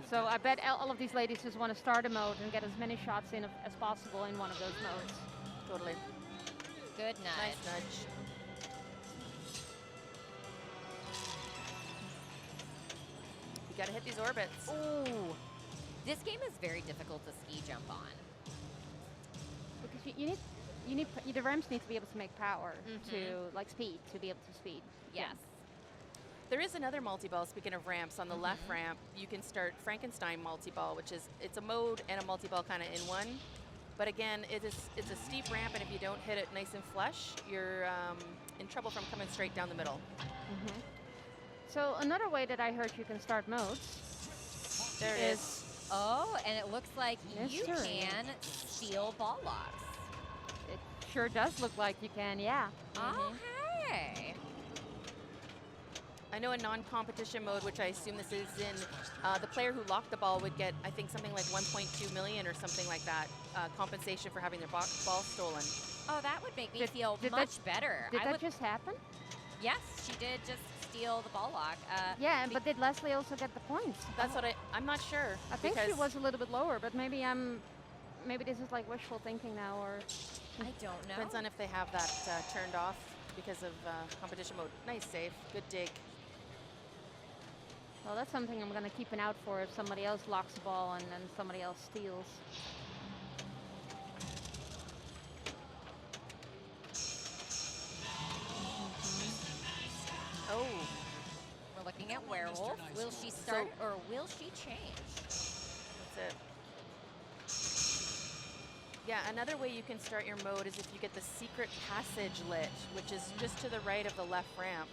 So I bet all of these ladies just want to start a mode and get as many shots in as possible in one of those modes. Totally. Good nudge. Nice nudge. You gotta hit these orbits. Ooh. This game is very difficult to ski jump on. Because the ramps need to be able to make power to like speed to be able to speed. Yes. There is another multi-ball, speaking of ramps, on the left ramp, you can start Frankenstein multi-ball, which is, it's a mode and a multi-ball kind of in one. But again, it's a steep ramp, and if you don't hit it nice and flush, you're in trouble from coming straight down the middle. So another way that I heard you can start modes There it is. Oh, and it looks like you Mystery. can steal ball locks. It sure does look like you can, yeah. Oh, hey. I know in non-competition mode, which I assume this is in, the player who locked the ball would get, I think, something like 1.2 million or something like that, compensation for having their ball stolen. Oh, that would make me Did- feel did much that- better. Did I that would, just happen? yes, she did just steal the ball lock. Yeah, but did Leslie also get the points? That's what I'm not sure. I think she because was a little bit lower, but maybe this is like wishful thinking now, or I don't know. Depends on if they have that turned off because of competition mode. Nice save. Good dig. well, that's something I'm gonna keep an out for if somebody else locks the ball and then somebody else steals. Oh, We're looking at Werewolf. Will she start or will she change? that's it. Yeah, another way you can start your mode is if you get the secret passage lit, which is just to the right of the left ramp.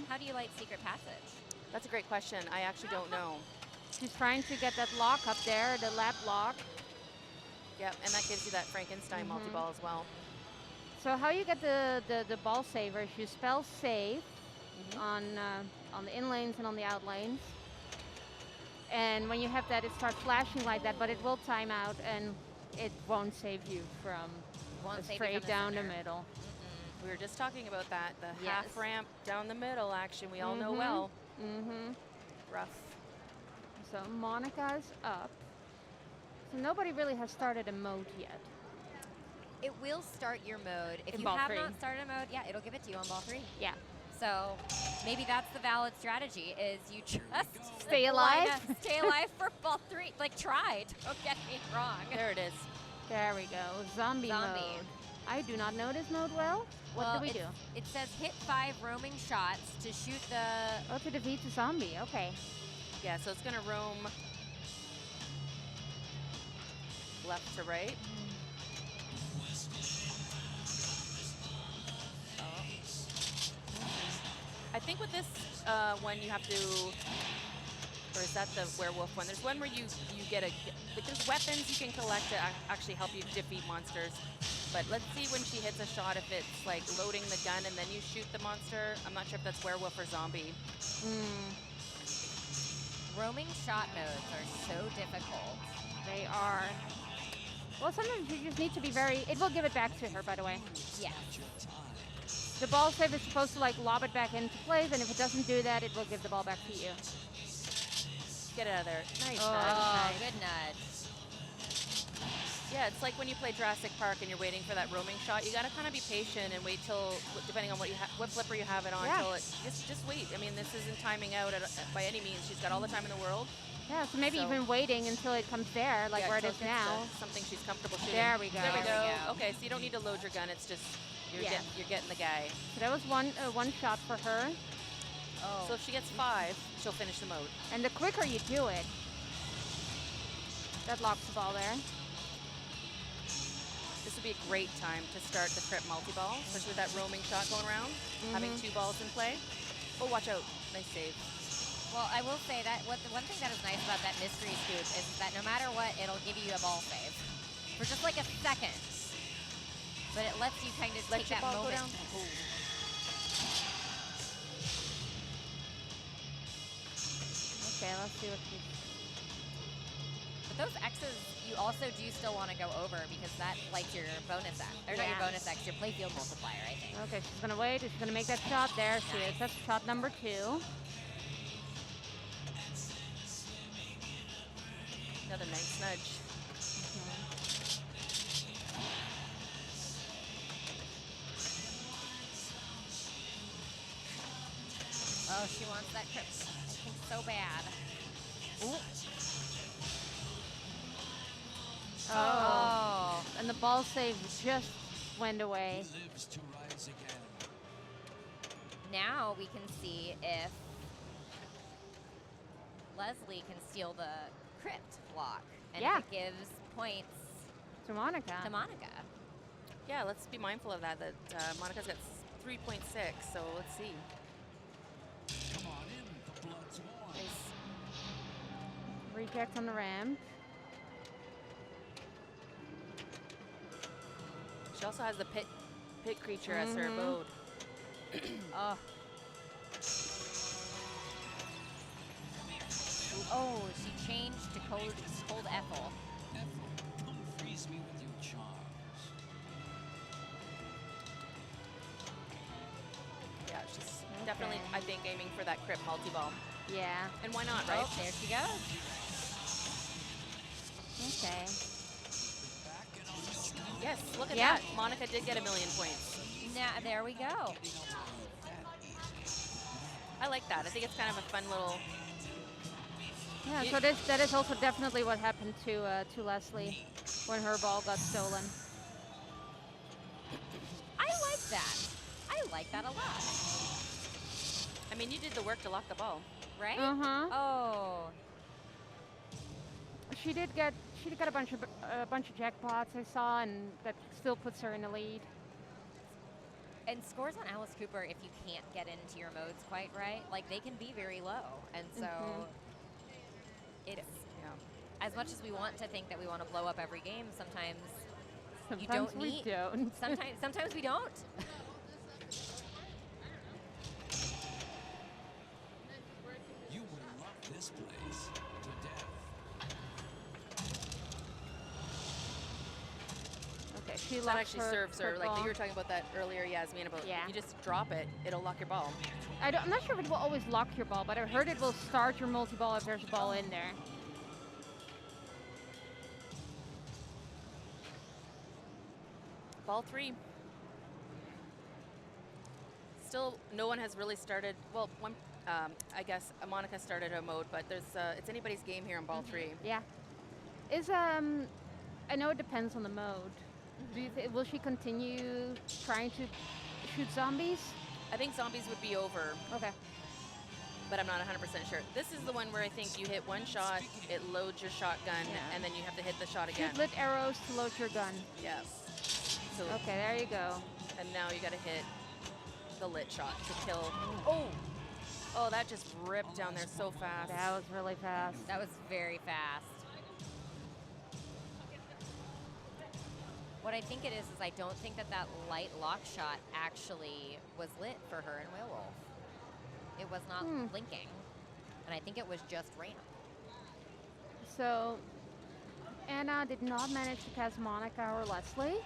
How do you light Secret Passage? That's a great question. I actually don't know. She's trying to get that lock up there, the lap lock. Yep, and that gives you that Frankenstein multi-ball as well. So how you get the ball saver is you spell save on the in lanes and on the out lanes. And when you have that, it starts flashing like that, but it will time out and it won't save you from Won't a save you straight from the down the center. middle. We were just talking about that, the Yes. half ramp down the middle action. We all know well. Mm-hmm. Rough. So Monica's up. So nobody really has started a mode yet. It will start your mode. If In you ball have three. not started a mode, yeah, it'll give it to you on ball 3. Yeah. So maybe that's the valid strategy is you just Stay line alive. up- stay alive for ball 3. Like try, don't get me wrong. There it is. There we go. Zombie Zombie. mode. I do not know this mode well. What Well, do we do? It says hit 5 roaming shots to shoot the Oh, to defeat the zombie. Okay. Yeah, so it's gonna roam left to right. I think with this one you have to, or is that the werewolf one? There's one where you get there's weapons you can collect to actually help you defeat monsters. But let's see when she hits a shot if it's like loading the gun and then you shoot the monster. I'm not sure if that's werewolf or zombie. roaming shot modes are so difficult. They are. Well, sometimes you just need to be very. It will give it back to her, by the way. Yes. The ball save is supposed to like lob it back into place, and if it doesn't do that, it will give the ball back to you. Get it out of there. Nice. Oh. nudge. Oh, nice. good nudge. Yeah, it's like when you play Jurassic Park and you're waiting for that roaming shot. You gotta kind of be patient and wait till, depending on what flipper you have it on, Yeah. till it just wait. I mean, this isn't timing out by any means. She's got all the time in the world. Yeah, so maybe So- even waiting until it comes there, like Yeah, where it till is gets to now. something she's comfortable shooting. There we go. There we There we go. go. Okay, so you don't need to load your gun. It's just you're Yeah. getting the guy. So that was one shot for her. Oh. So if she gets 5, she'll finish the mode. And the quicker you do it, that locks the ball there. This would be a great time to start the crypt multi-ball, especially with that roaming shot going around, having 2 balls in play. Oh, watch out. Nice save. Well, I will say that the one thing that is nice about that mystery scoop is that no matter what, it'll give you a ball save for just like a second. But it lets you kind of Let take your that ball go moment. down. Okay, let's see what she's. But those X's, you also do still want to go over because that lights your bonus X. Or not your Yeah. bonus X, your playfield multiplier, I think. Okay, she's gonna wait. She's gonna make that shot. There she is. That's shot number 2. Another nice nudge. Oh, she wants that crypt, I think, so bad. Oh. And the ball save just went away. Now we can see if Leslie can steal the crypt block. And Yeah. if it gives points To Monica. to Monica. Yeah, let's be mindful of that Monica's got 3.6, so let's see. Nice. Reject on the ramp. She also has the pit creature as her abode. Oh. Oh, she changed to cold Ethel. Come freeze me with your charms. Yeah, she's definitely, I think, aiming for that crypt multi-ball. Yeah. And why not, right? Oh, there she goes. Okay. Yes, look at Yeah. that. Monica did get 1,000,000 points. Now, there we go. I like that. I think it's kind of a fun little. Yeah. So that is also definitely what happened to Leslie when her ball got stolen. I like that. I like that a lot. I mean, you did the work to lock the ball. Right? Uh-huh. Oh. She did get a bunch of jackpots I saw, and that still puts her in the lead. And scores on Alice Cooper, if you can't get into your modes quite right, like they can be very low. And so it, as much as we want to think that we want to blow up every game, sometimes you don't we need. don't. Sometimes we don't. You will love this place to death. Okay, she That locks actually her, serves her her. Like ball. you were talking about that earlier, Yasmin, about Yeah. you just drop it, it'll lock your ball. I'm not sure if it will always lock your ball, but I heard it will start your multi-ball if there's a ball in there. Ball 3. Still, no one has really started. Well, one, I guess Monica started a mode, but there's it's anybody's game here on ball 3. Yeah. I know it depends on the mode. Do you will she continue trying to shoot zombies? I think zombies would be over, Okay. but I'm not 100% sure. This is the one where I think you hit one shot, it loads your shotgun, Yeah. and then you have to hit the shot again. Shoot lit arrows to load your gun. Yeah. So, Okay, there you go. and now you got to hit the lit shot to kill. Oh, that just ripped down there so fast. That was really fast. That was very fast. What I think it is I don't think that light lock shot actually was lit for her in Werewolf. It was not blinking. And I think it was just ramp. So, Anna did not manage to pass Monica or Leslie.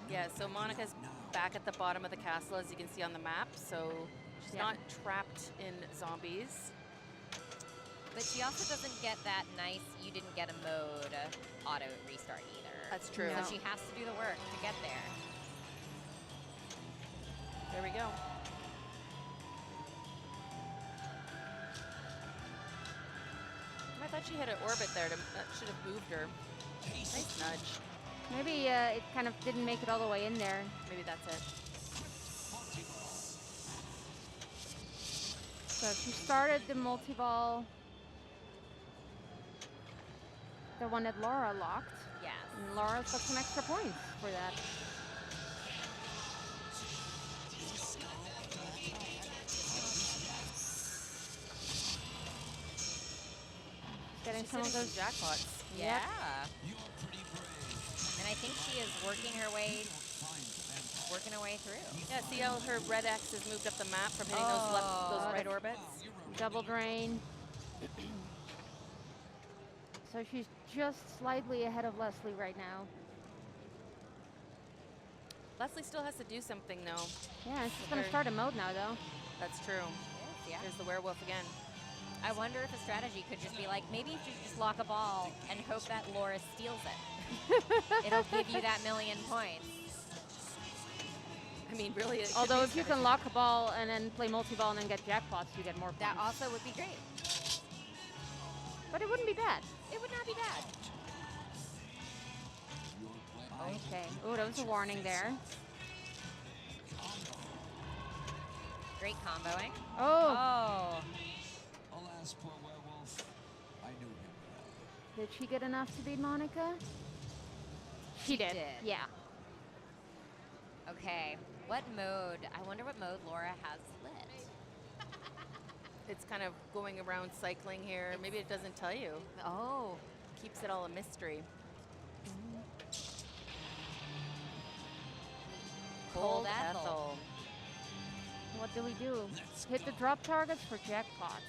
Yeah, so Monica's back at the bottom of the castle, as you can see on the map. So she's Yeah. not trapped in zombies. But she also doesn't get that nice, you didn't get a mode auto restart either. That's true. So she has to do the work to get there. There we go. I thought she had an orbit there. That should have moved her. Nice nudge. Maybe it kind of didn't make it all the way in there. Maybe that's it. So she started the multi-ball, the one that Laura locked. Yes. And Laura's got some extra points for that. Getting She's some of hitting those some jackpots. Yeah. You're pretty brave. And I think she is working her way through. Yeah, see how her red X has moved up the map from hitting those right orbits? double drain. So she's just slightly ahead of Leslie right now. Leslie still has to do something, though. Yeah, and she's going to start a mode now, though. That's true. Yeah. There's the werewolf again. I wonder if a strategy could just be like, maybe if you just lock a ball and hope that Laura steals it. It'll give you that 1,000,000 points. I mean, really, it could Although be if you can strategy. lock a ball and then play multi-ball and then get jackpots, you get more points. That also would be great. But it wouldn't be bad. It would not be bad. Okay. Oh, that was a warning there. Great comboing. Oh, Oh. Alas, poor werewolf. I knew him well. did she get enough to beat Monica? She did. did. Yeah. Okay. What mode? I wonder what mode Laura has lit. It's kind of going around cycling here. Maybe it doesn't tell you. Oh. Keeps it all a mystery. Cold Ethel. What do we do? Hit the drop targets for jackpots.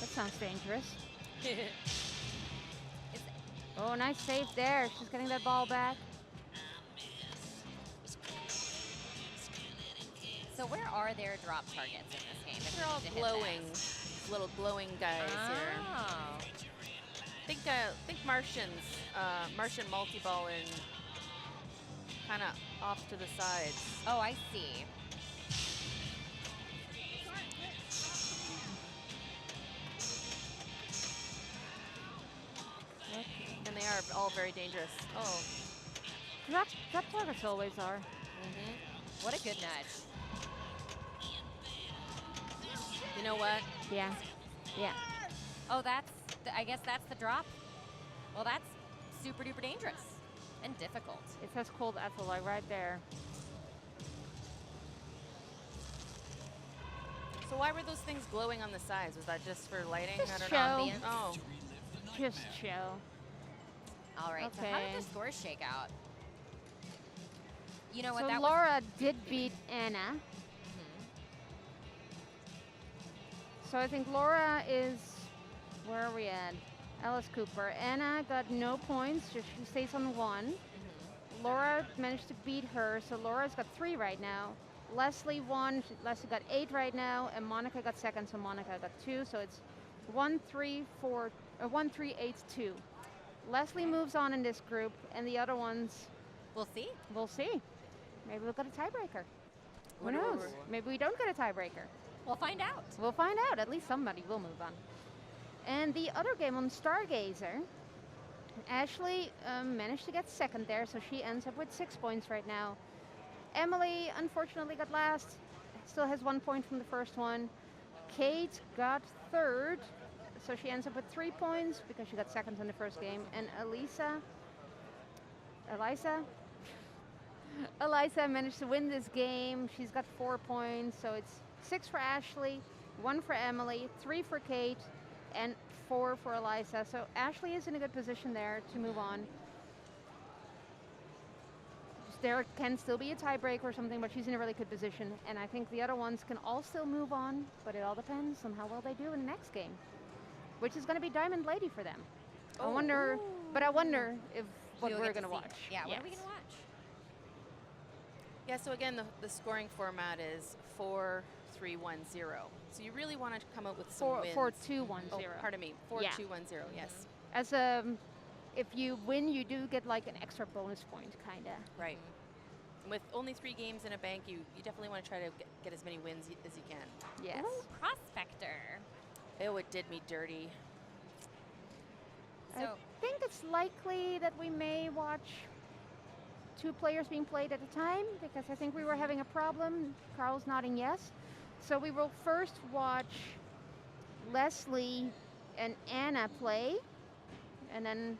That sounds dangerous. Is- Oh, nice save there. She's getting that ball back. So where are their drop targets in this game? if we They're all need to hit glowing, that? little glowing guys here. Oh. Think Martians, Martian multi-ball and kind of off to the sides. Oh, I see. And they are all very dangerous. Oh. Drop targets always are. What a good nudge. You know what? Yeah. Yeah. Oh, I guess that's the drop. Well, that's super duper dangerous and difficult. It says cold athalite right there. So why were those things glowing on the sides? Was that just for lighting? Just I don't show. know. Ambience. Oh. Just show. All right. So how did Okay. their scores shake out? You know what? So that Laura did beat Anna. So I think Laura is, where are we at? Alice Cooper. Anna got no points, so she stays on 1. Laura managed to beat her, so Laura's got 3 right now. Leslie won, Leslie got 8 right now, and Monica got 2nd, so Monica got 2. So it's 1, 3, 4, 1, 3, 8, 2. Leslie moves on in this group, and the other ones, we'll see. we'll see. Maybe we'll get a tiebreaker. Who Ooh. knows? Maybe we don't get a tiebreaker. We'll find out. We'll find out. At least somebody will move on. And the other game on Stargazer, Ashley managed to get 2nd there, so she ends up with 6 points right now. Emily, unfortunately, got last. Still has 1 point from the first one. Kate got 3rd, so she ends up with 3 points because she got 2nd in the first game. And Eliza managed to win this game. She's got 4 points, so it's 6 for Ashley, 1 for Emily, 3 for Kate, and 4 for Eliza. So Ashley is in a good position there to move on. There can still be a tiebreak or something, but she's in a really good position. And I think the other ones can all still move on, but it all depends on how well they do in the next game, which is going to be Diamond Lady for them. I wonder if what We'll we're get to going to see. watch. Yeah, what are we Yes. going to watch? Yeah, so again, the scoring format is 4-3-1-0. So you really want to come out with some wins. 4-2-1-0. Oh, pardon me. 4-2-1-0, yes. As if you win, you do get like an extra bonus point, kind of. Right. With only 3 games in a bank, you definitely want to try to get as many wins as you can. Yes. Ooh, Prospector. Oh, it did me dirty. I So, think it's likely that we may watch 2 players being played at a time, because I think we were having a problem. Carl's nodding yes. So we will first watch Leslie and Anna play, and then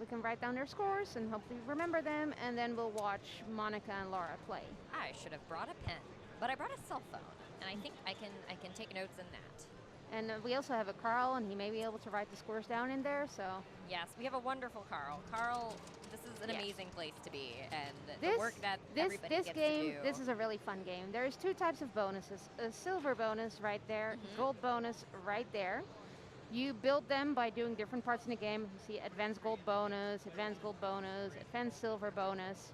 we can write down their scores and hopefully remember them, and then we'll watch Monica and Laura play. I should have brought a pen, but I brought a cell phone, and I think I can take notes in that. And we also have a Carl, and he may be able to write the scores down in there, so. Yes, we have a wonderful Carl. Carl, this is an Yes. amazing place to be, and This, the work that everybody this gets game, to do. this is a really fun game. There's 2 types of bonuses. A silver bonus right there, gold bonus right there. You build them by doing different parts in the game. You see advanced gold bonus, advanced silver bonus.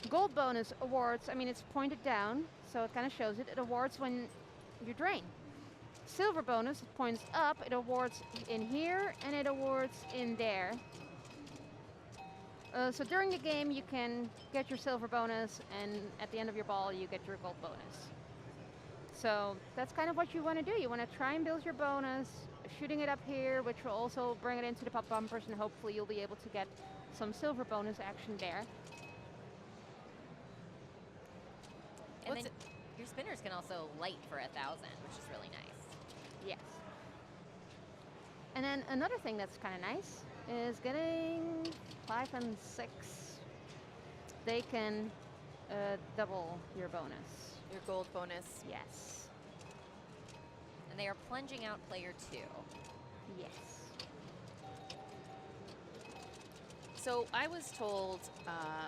Gold bonus awards, I mean, it's pointed down, so it kind of shows it. It awards when you drain. Silver bonus, it points up, it awards in here, and it awards in there. So during the game, you can get your silver bonus, and at the end of your ball, you get your gold bonus. So that's kind of what you want to do. You want to try and build your bonus, shooting it up here, which will also bring it into the pop bumpers, and hopefully you'll be able to get some silver bonus action there. And then your spinners can also light for 1,000, which is really nice. Yes. And then another thing that's kind of nice is getting 5 and 6. They can double your bonus. Your gold bonus. Yes. And they are plunging out player 2. Yes. So I was told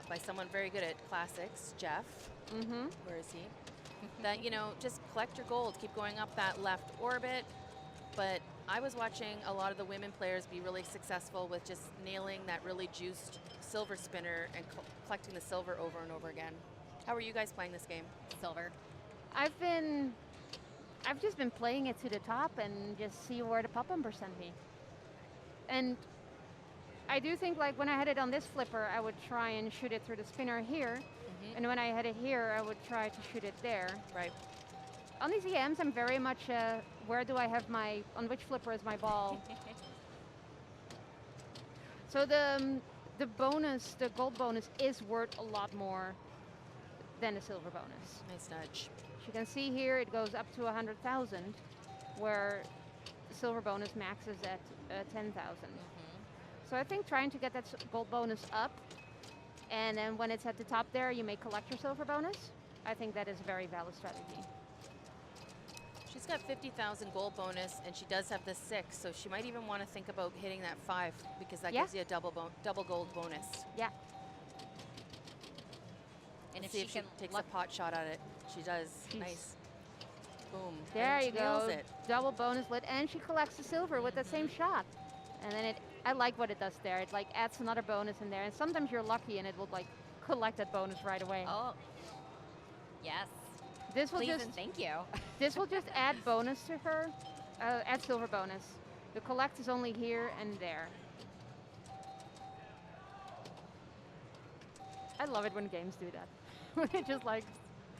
by someone very good at classics, Jeff, Mm-hmm. where is he? That, just collect your gold, keep going up that left orbit, but I was watching a lot of the women players be really successful with just nailing that really juiced silver spinner and collecting the silver over and over again. How are you guys playing this game? Silver. I've just been playing it to the top and just see where the pop bumper sent me. And I do think like when I had it on this flipper, I would try and shoot it through the spinner here. And when I had it here, I would try to shoot it there. Right. On these EMs, I'm very much, where do I have on which flipper is my ball? So the bonus, the gold bonus is worth a lot more than the silver bonus. Nice nudge. As you can see here, it goes up to 100,000, where the silver bonus maxes at 10,000. So I think trying to get that gold bonus up, and then when it's at the top there, you may collect your silver bonus. I think that is a very valid strategy. She's got 50,000 gold bonus, and she does have the 6, so she might even want to think about hitting that 5 because that gives you a double gold bonus. Yeah. And Let's if see she can takes a pot shot at it. She does. Nice. Boom. There and you she nails go. it. Double bonus lit, and she collects the silver with that same shot. And then I like what it does there. It like adds another bonus in there, and sometimes you're lucky and it will like collect that bonus right away. Oh. Yes. This will Please just and thank you. this will just add bonus to her, add silver bonus. The collect is only here and there. I love it when games do that. When it just like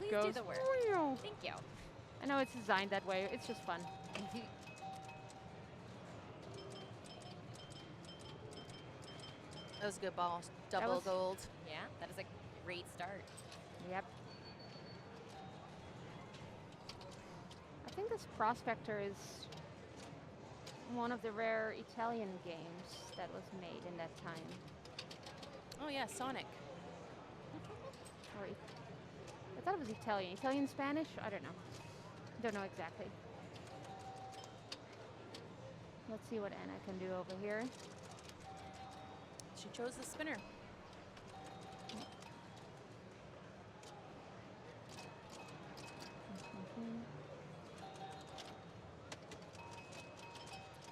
Please goes. do the work. "Meow." Thank you. I know it's designed that way. It's just fun. That was a good ball. Double was- gold. Yeah, that is a great start. Yep. I think this Prospector is one of the rare Italian games that was made in that time. Oh yeah, Sonic. Or I thought it was Italian. Italian Spanish? I don't know. Don't know exactly. Let's see what Anna can do over here. She chose the spinner.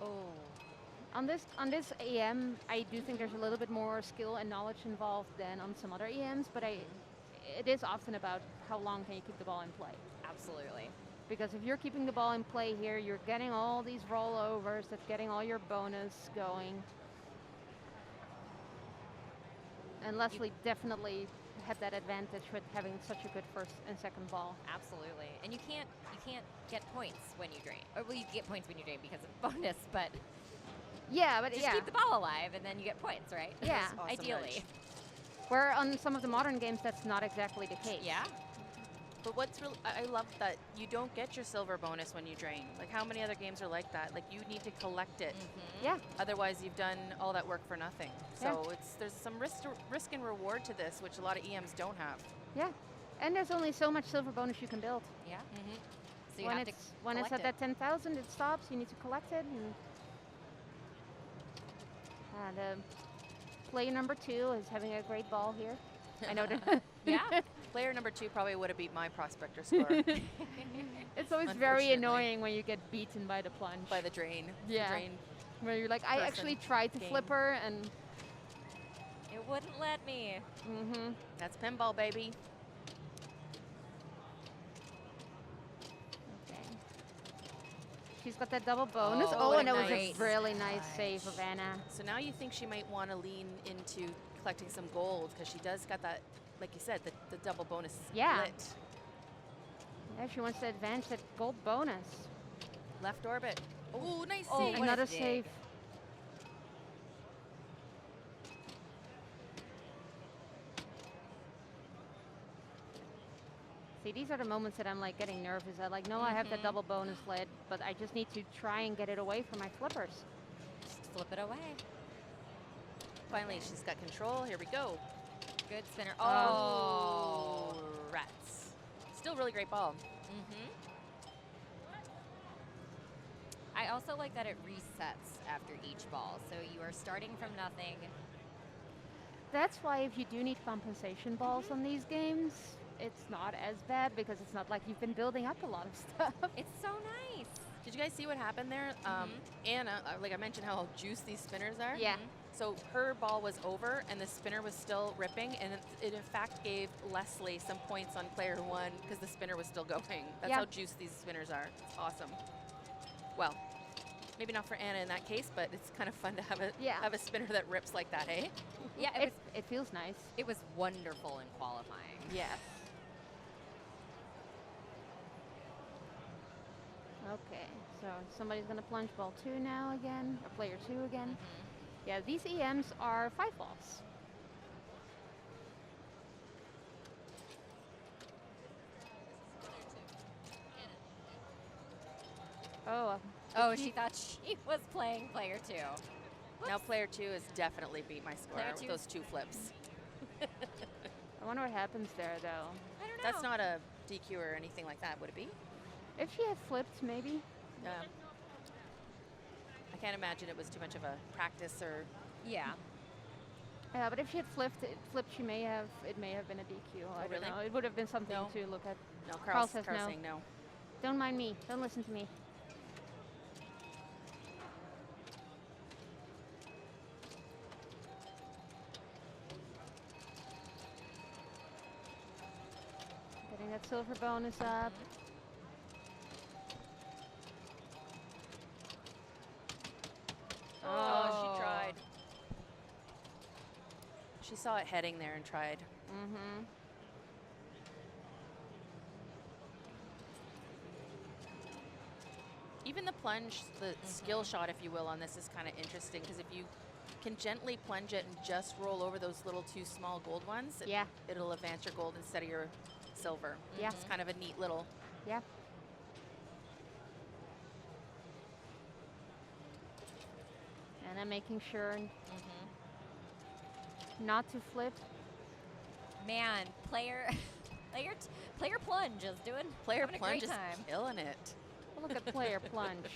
Oh. On this EM, I do think there's a little bit more skill and knowledge involved than on some other EMs, but it is often about how long can you keep the ball in play. Absolutely. Because if you're keeping the ball in play here, you're getting all these rollovers, that's getting all your bonus going. And Leslie definitely had that advantage with having such a good first and second ball. Absolutely. And you can't get points when you drain. Or well, you get points when you drain because of bonus, but Yeah, but just yeah. keep the ball alive and then you get points, right? Yeah. Awesome Ideally. nudge. Where on some of the modern games, that's not exactly the case. Yeah. But what's real, I love that you don't get your silver bonus when you drain. Like how many other games are like that? Like you need to collect it. Yeah. Otherwise, you've done all that work for nothing. So there's some risk and reward to this, which a lot of EMs don't have. Yeah. And there's only so much silver bonus you can build. Yeah. So you when have it's to at that 10,000, it stops. You need to collect it. And player number 2 is having a great ball here. I know that. Yeah. Player number 2 probably would have beat my Prospector score It's always very Unfortunately. annoying when you get beaten by the plunge. by the drain. Yeah. The drain. Where you're like, I person actually tried to game. flip her, and It wouldn't let me. That's pinball, baby. okay. She's got that double bonus. Oh, Oh, what and a that was a nice really nice save of Anna. So now you think she might want to lean into collecting some gold because she does got that, like you said, the double bonus Yeah. lit. Yeah, she wants to advance that gold bonus. Left orbit. Oh, nice Oh, save. what a Another dig. save. See, these are the moments that I'm like getting nervous. I like, no, I have the double bonus lid, but I just need to try and get it away from my flippers. Just flip it away. Finally, she's got control. Here we go. Good spinner. Oh, rats. Still really great ball. I also like that it resets after each ball. So you are starting from nothing. That's why if you do need compensation balls on these games, it's not as bad because it's not like you've been building up a lot of stuff. It's so nice. Did you guys see what happened there? Anna, like I mentioned how juiced these spinners are. Yeah. So her ball was over and the spinner was still ripping, and it in fact gave Leslie some points on player 1 because the spinner was still going. That's Yeah. how juiced these spinners are. It's awesome. Well, maybe not for Anna in that case, but it's kind of fun to have a spinner that rips like that, eh? Yeah, It feels nice. it was wonderful in qualifying. Yes. Okay, so somebody's gonna plunge ball 2 now again, or player 2 again. Yeah, these EMs are 5 balls. Oh, Oh, she thought she was playing player 2. Now player 2 has definitely beat my score Player with two. those 2 flips. I wonder what happens there though. I don't know. That's not a DQ or anything like that, would it be? If she had flipped, maybe. Yeah. I can't imagine it was too much of a practice or. Yeah. Yeah, but if she had flipped, it may have been a DQ. I don't really? know. It would have been something No. to look at. No, Carl Carl's says no. saying no. Don't mind me. Don't listen to me. Getting that silver bonus up. Oh, she tried. She saw it heading there and tried. Mm-hmm. Even the plunge, the skill shot, if you will, on this is kind of interesting because if you can gently plunge it and just roll over those little 2 small gold ones, Yeah. it'll advance your gold instead of your silver. Yeah. It's kind of a neat little. Yeah. And I'm making sure not to flip. Man, player plunge is doing Player having a plunge great is time. killing it. Look at player plunge.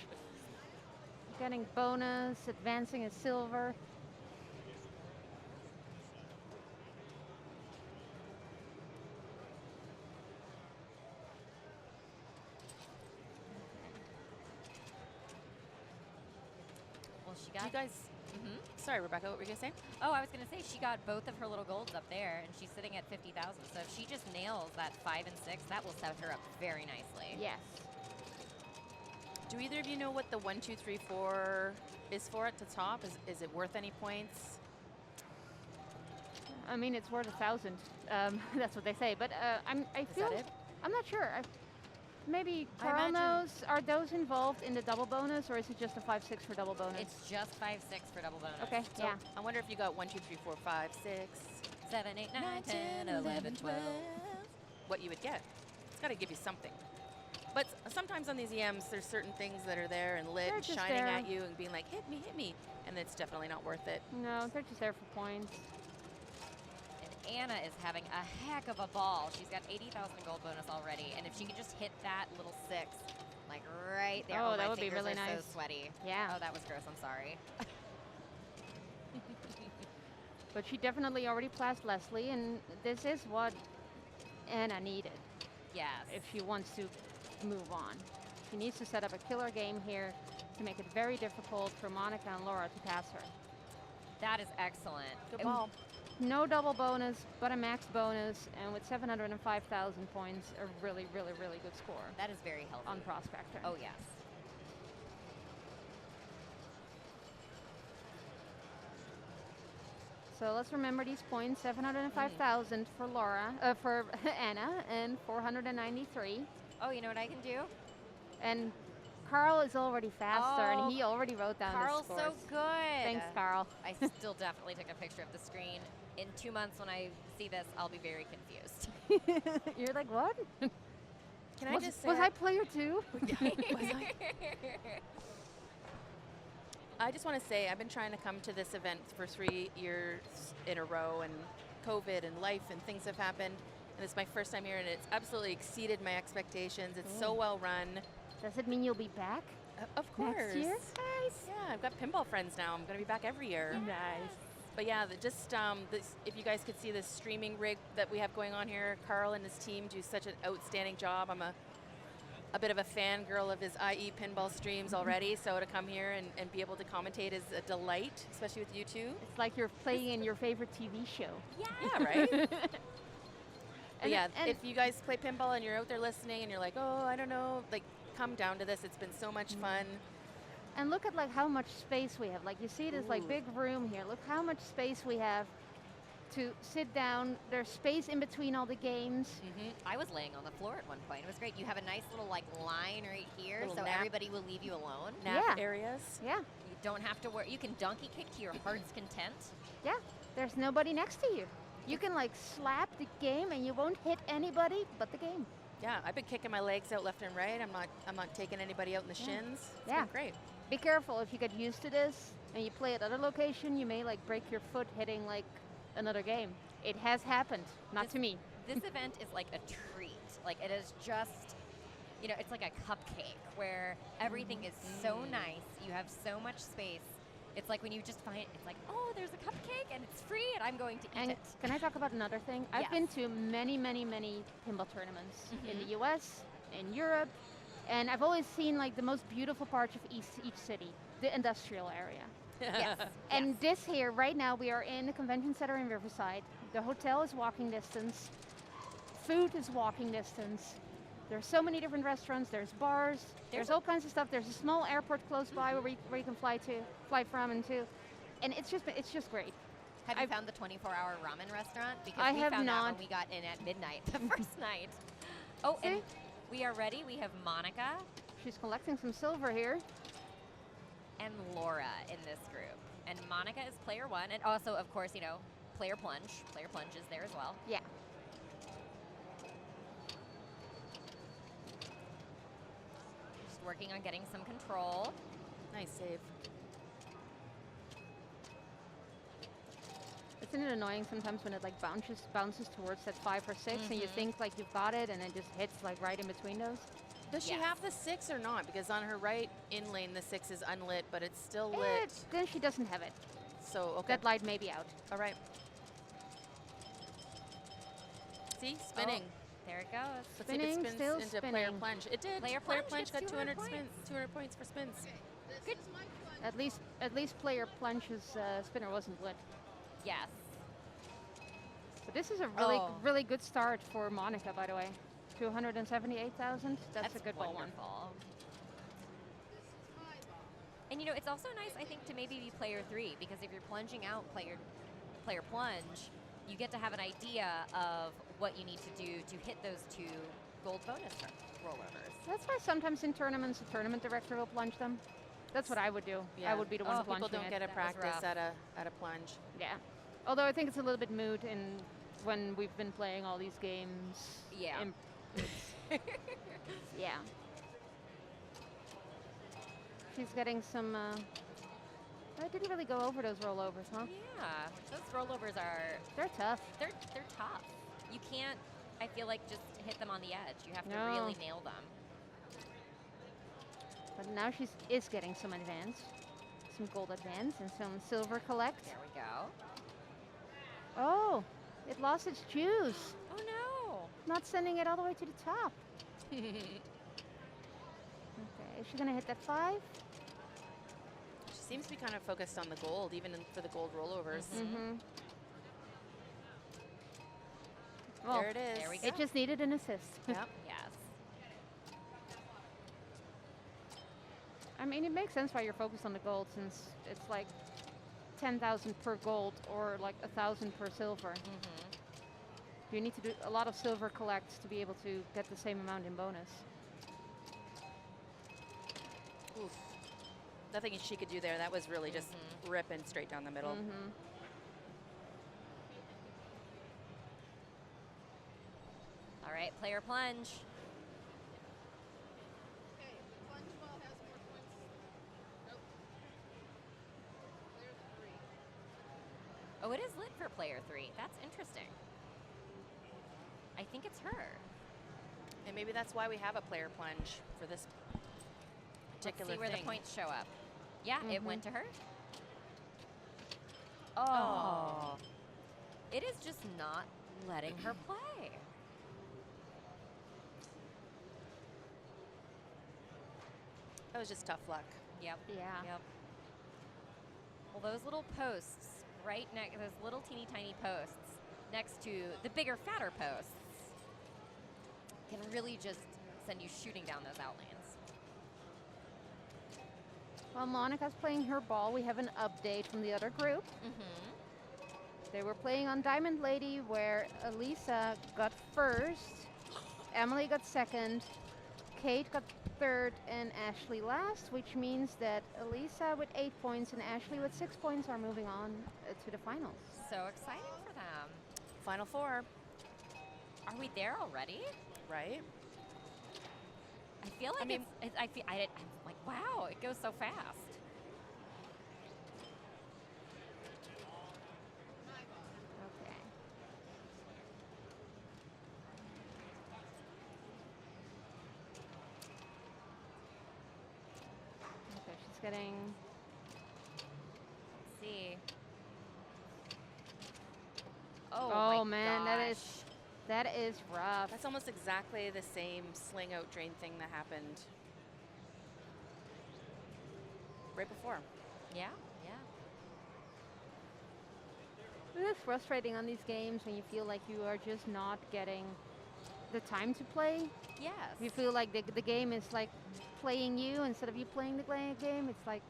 Getting bonus, advancing a silver. Well, she Do got you guys. Sorry, Rebecca, what were you going to say? Oh, I was going to say she got both of her little golds up there, and she's sitting at 50,000. So if she just nails that 5 and 6, that will set her up very nicely. Yes. Do either of you know what the 1, 2, 3, 4 is for at the top? Is it worth any points? I mean, it's worth 1,000. That's what they say. But I feel. that it? I'm not sure. Maybe I Carl imagine- knows. Are those involved in the double bonus, or is it just a 5-6 for double bonus? It's just 5, 6 for double bonus. Okay. So Yeah. I wonder if you got 1, 2, 3, 4, 5, 6. 7, 8, 9, 10, 11, 12. What you would get. It's got to give you something. But sometimes on these EMs, there's certain things that are there and lit They're and just shining there. at you and being like, hit me. And it's definitely not worth it. No, they're just there for points. And Anna is having a heck of a ball. She's got 80,000 gold bonus already. And if she could just hit that little 6, like right there. Oh, my that would be fingers really are nice. so sweaty. Yeah. Oh, that was gross. I'm sorry. But she definitely already passed Leslie, and this is what Anna needed Yes. if she wants to move on. She needs to set up a killer game here to make it very difficult for Monica and Laura to pass her. That is excellent. Good And ball. No double bonus, but a max bonus, and with 705,000 points, a really, really, really good score That is very healthy. on Prospector. Oh, yes. So let's remember these points: 705,000 for Laura, for Anna, and 493. Oh, you know what I can do? And Carl is already faster, Oh, and he already wrote down Carl's the scores. so good. Thanks, Carl. I still definitely took a picture of the screen. In 2 months, when I see this, I'll be very confused. You're like, what? Can I just say was I player 2? I just want to say I've been trying to come to this event for 3 years in a row, and COVID and life and things have happened, and it's my first time here, and it's absolutely exceeded my expectations. It's so well run. Does it mean you'll be back Of course. next year? Nice. Yeah, I've got pinball friends now. I'm going to be back every year. Nice. But yeah, if you guys could see this streaming rig that we have going on here, Carl and his team do such an outstanding job. I'm a a bit of a fangirl of his IE pinball streams already, so to come here and be able to commentate is a delight, especially with you two. It's like you're playing in your favorite TV show. Yeah, right? But And- yeah, and- if you guys play pinball and you're out there listening and you're like, oh, I don't know, like, come down to this. It's been so much fun. And look at like how much space we have. Like you see this like Ooh. big room here. Look how much space we have to sit down. There's space in between all the games. I was laying on the floor at one point. It was great. You have a nice little like line right here, Little so nap. everybody will leave you alone. Nap Yeah. areas. Yeah, You don't have to worry. You can donkey kick to your heart's content. yeah. There's nobody next to you. You can like slap the game and you won't hit anybody but the game. Yeah, I've been kicking my legs out left and right. I'm not taking anybody out in the shins. It's Yeah. been great. Be careful if you get used to this and you play at other location, you may like break your foot hitting like another game. It has happened, not to me. This event is like a treat. Like it is just, you know, it's like a cupcake where everything is so nice. You have so much space. It's like when you just find, it's like, oh, there's a cupcake and it's free and I'm going to eat And it. can I talk about another thing? I've Yes. been to many, many, many pinball tournaments in the US, in Europe, and I've always seen like the most beautiful parts of each city, the industrial area. Yes. And yes. this here, right now, we are in the convention center in Riverside. The hotel is walking distance. Food is walking distance. There's so many different restaurants. There's bars. There's all kinds of stuff. There's a small airport close by where you can fly from and to, and it's just great. Have you I've- found the 24-hour ramen restaurant? Because I we have found out not. when we got in at midnight the first night. Oh, and See? we are ready. We have Monica She's collecting some silver here. and Laura in this group. And Monica is player one, and also, of course, you know, player plunge. Player plunge is there as well. Yeah. Just working on getting some control. Nice save. Isn't it annoying sometimes when it like bounces towards that 5 or 6 and you think like you've got it and it just hits like right in between those? Does she Yes. have the 6 or not? Because on her right in lane, the 6 is unlit, but it's still lit. Then she doesn't have it. So, okay. That light may be out. All right. See? Spinning. Oh, there it goes. Let's see if it Spinning, spins still into player spinning. plunge. It did. Player plunge plunge got gets 200 200 spins. 200 points for spins. At least player plunge's spinner wasn't lit. Yes. But this is a Oh. really good start for Monica, by the way. 278,000. That's a good ball one. wonderful. And you know, it's also nice, I think, to maybe be player 3, because if you're plunging out player plunge, you get to have an idea of what you need to do to hit those 2 gold bonus rollovers. That's why sometimes in tournaments, the tournament director will plunge them. That's what I would do. I would be the one People plunging don't it. get a That was practice rough. at a plunge. Yeah. Although I think it's a little bit moot in when we've been playing all these games. Yeah. Yeah. She's getting some. I didn't really go over those rollovers, huh? Yeah, those rollovers are, They're tough. they're tough. You can't, I feel like, just hit them on the edge. You have to No. really nail them. But now she is getting some advance, some gold advance, and some silver collect. There we go. Oh, it lost its juice. Oh no! Not sending it all the way to the top. Okay, is she gonna hit that 5? She seems to be kind of focused on the gold, even for the gold rollovers. Mm-hmm. Well, There it is. there we go. it just needed an assist. Yep. Yes. I mean, it makes sense why you're focused on the gold, since it's like 10,000 per gold or like 1,000 per silver. You need to do a lot of silver collects to be able to get the same amount in bonus. Oof. Nothing she could do there. That was really just ripping straight down the middle. Mm-hmm. All right, player plunge. Oh, it is lit for player 3. That's interesting. I think it's her. And maybe that's why we have a player plunge for this Let's particular see where thing. the points show up. Yeah, it went to her. Oh. It is just not letting her play. That was just tough luck. Yep. Yeah. Yep. Well, those little posts right next, those little teeny tiny posts next to the bigger, fatter posts can really just send you shooting down those outlanes. While Monica's playing her ball, we have an update from the other group. They were playing on Diamond Lady, where Elisa got first, Emily got second, Kate got third, and Ashley last, which means that Elisa with 8 points and Ashley with 6 points are moving on to the finals. So exciting for them. Final four, Are we there already? right? I feel like I mean- I'm like, wow, it goes so fast. Okay. Okay, she's getting. Let's see. Oh, Oh, my man, gosh. that is rough. That's almost exactly the same sling out drain thing that happened right before. Yeah, yeah. It is frustrating on these games when you feel like you are just not getting the time to play. Yes. You feel like the game is like playing you instead of you playing the game. It's like,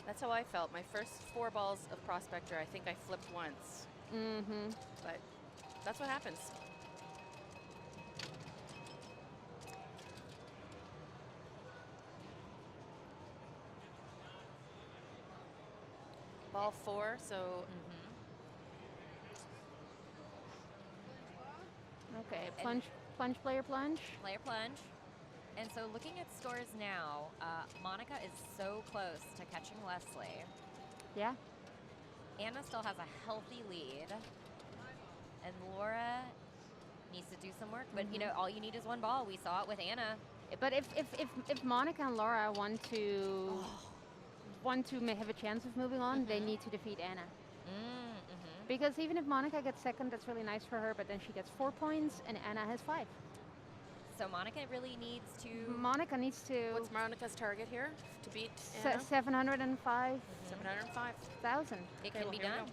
That's how I felt. My first 4 balls of Prospector, I think I flipped once, but that's what happens. Ball 4, so okay, And- plunge, player plunge. Player plunge. And so looking at scores now, Monica is so close to catching Leslie. Yeah. Anna still has a healthy lead. And Laura needs to do some work. But, you know, all you need is one ball. We saw it with Anna. But if Monica and Laura want to have a chance of moving on, they need to defeat Anna. Because even if Monica gets second, that's really nice for her. But then she gets 4 points, and Anna has 5. So Monica really needs to... Monica needs to what's Monica's target here to beat Anna? 705,000. 705. It Okay, can well, be here we done. go.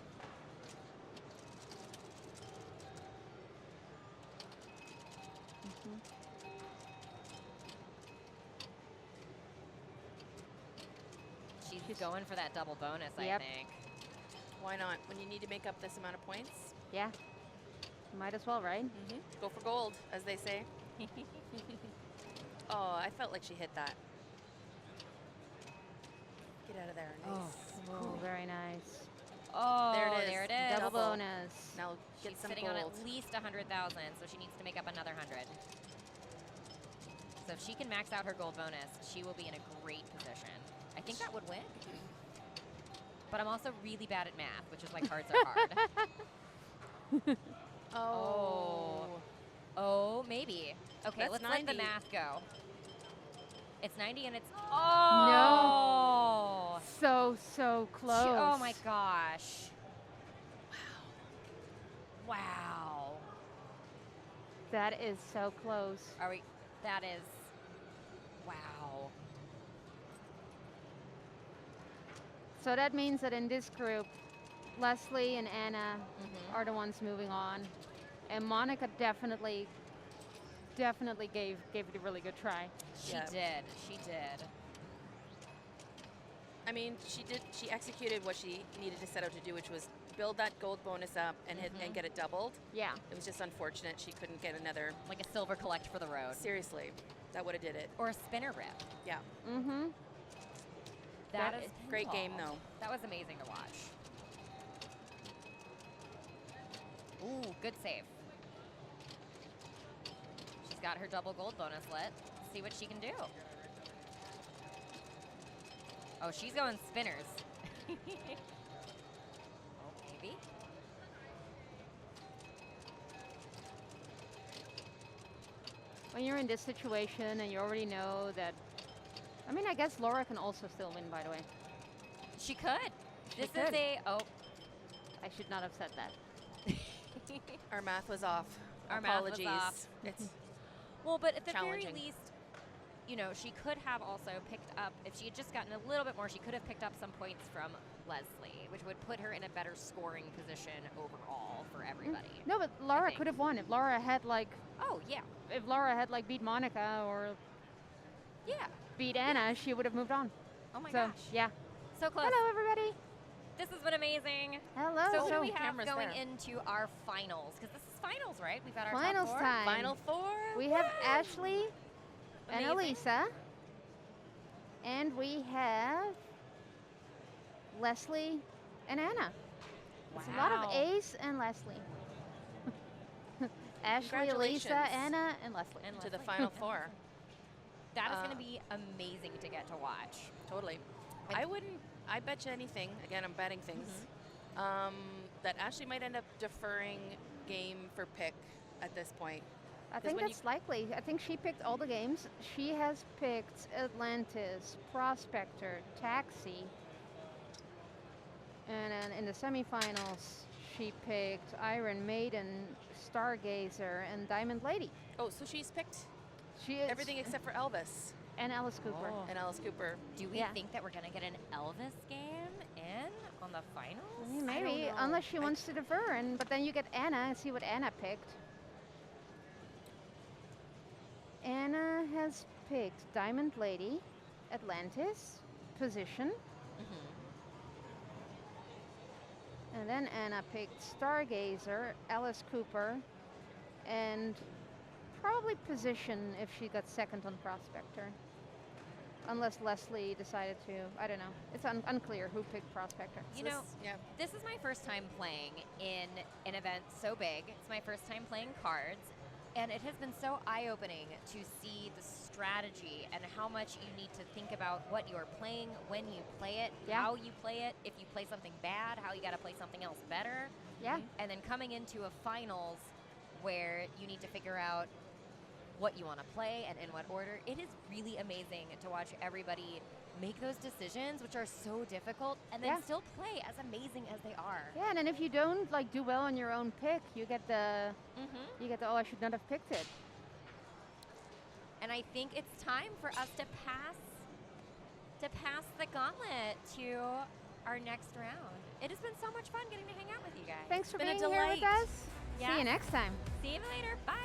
She's going for that double bonus, Yep. I think. Why not? When you need to make up this amount of points, Yeah. Might as well, right? go for gold, as they say. Oh, I felt like she hit that. Get out of there. Nice. Oh, very nice. Oh, There it is. there it is. Double Double. bonus. Now get She's some sitting gold. on at least 100,000, so she needs to make up another 100. So if she can max out her gold bonus, she will be in a great position. I think that would win. But I'm also really bad at math, which is why cards are hard. Oh. Oh, maybe. Okay, That's let's let the 90. math go. It's 90 and it's... Oh! So close. Oh my gosh. Wow. That is so close. Are we... That is... Wow. So that means that in this group, Leslie and Anna are the ones moving on. And Monica definitely gave it a really good try. She Yeah. did. She did. I mean, she executed what she needed to set out to do, which was build that gold bonus up and hit and get it doubled. Yeah. It was just unfortunate she couldn't get another. Like a silver collect for the road. Seriously, that would have did it. Or a spinner rip. Yeah. Mm-hmm. That That is Great pinball. game, though. That was amazing to watch. Ooh, good save. She's got her double gold bonus lit. See what she can do. Oh, she's going spinners. Oh, maybe. When you're in this situation and you already know that, I mean, I guess Laura can also still win, by the way. She could. She This could. is a... Oh. I should not have said that. Our math was off. Our math was Apologies. off. It's Well, but at the very Challenging. least, she could have also picked up, if she had just gotten a little bit more, she could have picked up some points from Leslie, which would put her in a better scoring position overall for everybody. No, but Laura think. could have won if Laura had Oh, yeah. beat Monica or Yeah. beat Anna, she would have moved on. Oh my So gosh. yeah. So close. Hello, everybody. This has been amazing. Hello. So who do we have cameras going there. into our finals? Because this is finals, right? We've got our Finals top four. time. Final four. We have Ashley and Amazing. Elisa, and we have Leslie and Anna. It's a lot of Wow. A's and Leslie. Ashley, Elisa, Congratulations. Anna, and Leslie. And To the Leslie. final four. That is Uh, going to be amazing to get to watch. Totally. I bet you anything, again, I'm betting things, that Ashley might end up deferring game for pick at this point. I think when that's likely. I think she picked all the games. She has picked Atlantis, Prospector, Taxi, and then in the semifinals, she picked Iron Maiden, Stargazer, and Diamond Lady. Oh, so she's picked She is everything except for Elvis and Alice Cooper. Oh. and Alice Cooper. Do we Yeah. think that we're going to get an Elvis game in on the finals? I mean, I don't maybe, know. unless she wants to defer, but then you get Anna and see what Anna picked. Anna has picked Diamond Lady, Atlantis, Position, and then Anna picked Stargazer, Alice Cooper, and probably Position if she got second on Prospector. Unless Leslie decided to, I don't know. It's unclear who picked Prospector. You know, Yeah. this is my first time playing in an event so big. It's my first time playing cards, and it has been so eye-opening to see the strategy and how much you need to think about what you're playing, when you play it, Yeah. how you play it, if you play something bad, how you got to play something else better. Yeah. And then coming into a finals where you need to figure out what you want to play and in what order. It is really amazing to watch everybody make those decisions, which are so difficult, and then Yeah. still play as amazing as they are. Yeah, and then if you don't do well on your own pick, you get the oh, I should not have picked it. And I think it's time for us to pass the gauntlet to our next round. It has been so much fun getting to hang out with you guys. Thanks for been a being here with delight. us. Yeah. See you next time. See you later. Bye.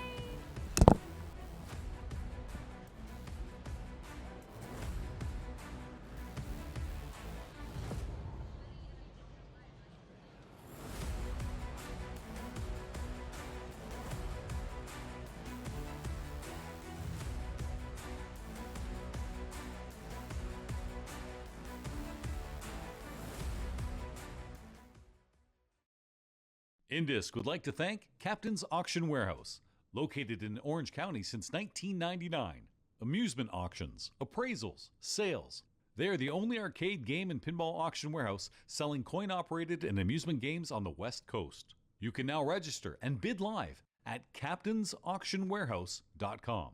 INDISC would like to thank Captain's Auction Warehouse, located in Orange County since 1999. Amusement auctions, appraisals, sales. They are the only arcade game and pinball auction warehouse selling coin-operated and amusement games on the West Coast. You can now register and bid live at captainsauctionwarehouse.com.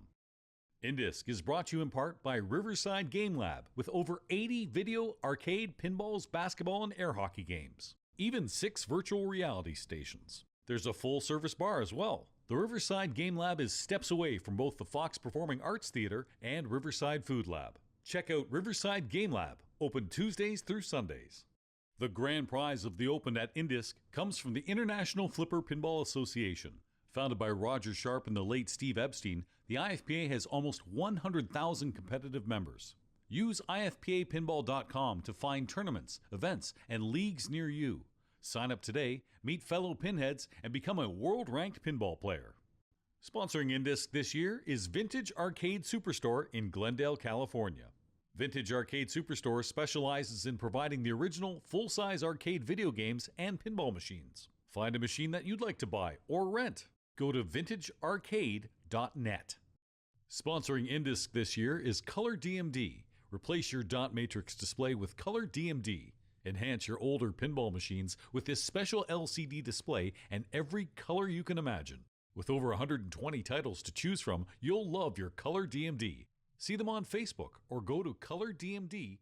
INDISC is brought to you in part by Riverside Game Lab, with over 80 video, arcade, pinballs, basketball, and air hockey games. Even 6 virtual reality stations. There's a full-service bar as well. The Riverside Game Lab is steps away from both the Fox Performing Arts Theater and Riverside Food Lab. Check out Riverside Game Lab, open Tuesdays through Sundays. The grand prize of the Open at INDISC comes from the International Flipper Pinball Association. Founded by Roger Sharp and the late Steve Epstein, the IFPA has almost 100,000 competitive members. Use ifpapinball.com to find tournaments, events, and leagues near you. Sign up today, meet fellow pinheads, and become a world-ranked pinball player. Sponsoring INDISC this year is Vintage Arcade Superstore in Glendale, California. Vintage Arcade Superstore specializes in providing the original full-size arcade video games and pinball machines. Find a machine that you'd like to buy or rent. Go to vintagearcade.net. Sponsoring INDISC this year is Color DMD. Replace your dot matrix display with Color DMD. Enhance your older pinball machines with this special LCD display and every color you can imagine. With over 120 titles to choose from, you'll love your Color DMD. See them on Facebook or go to colordmd.com.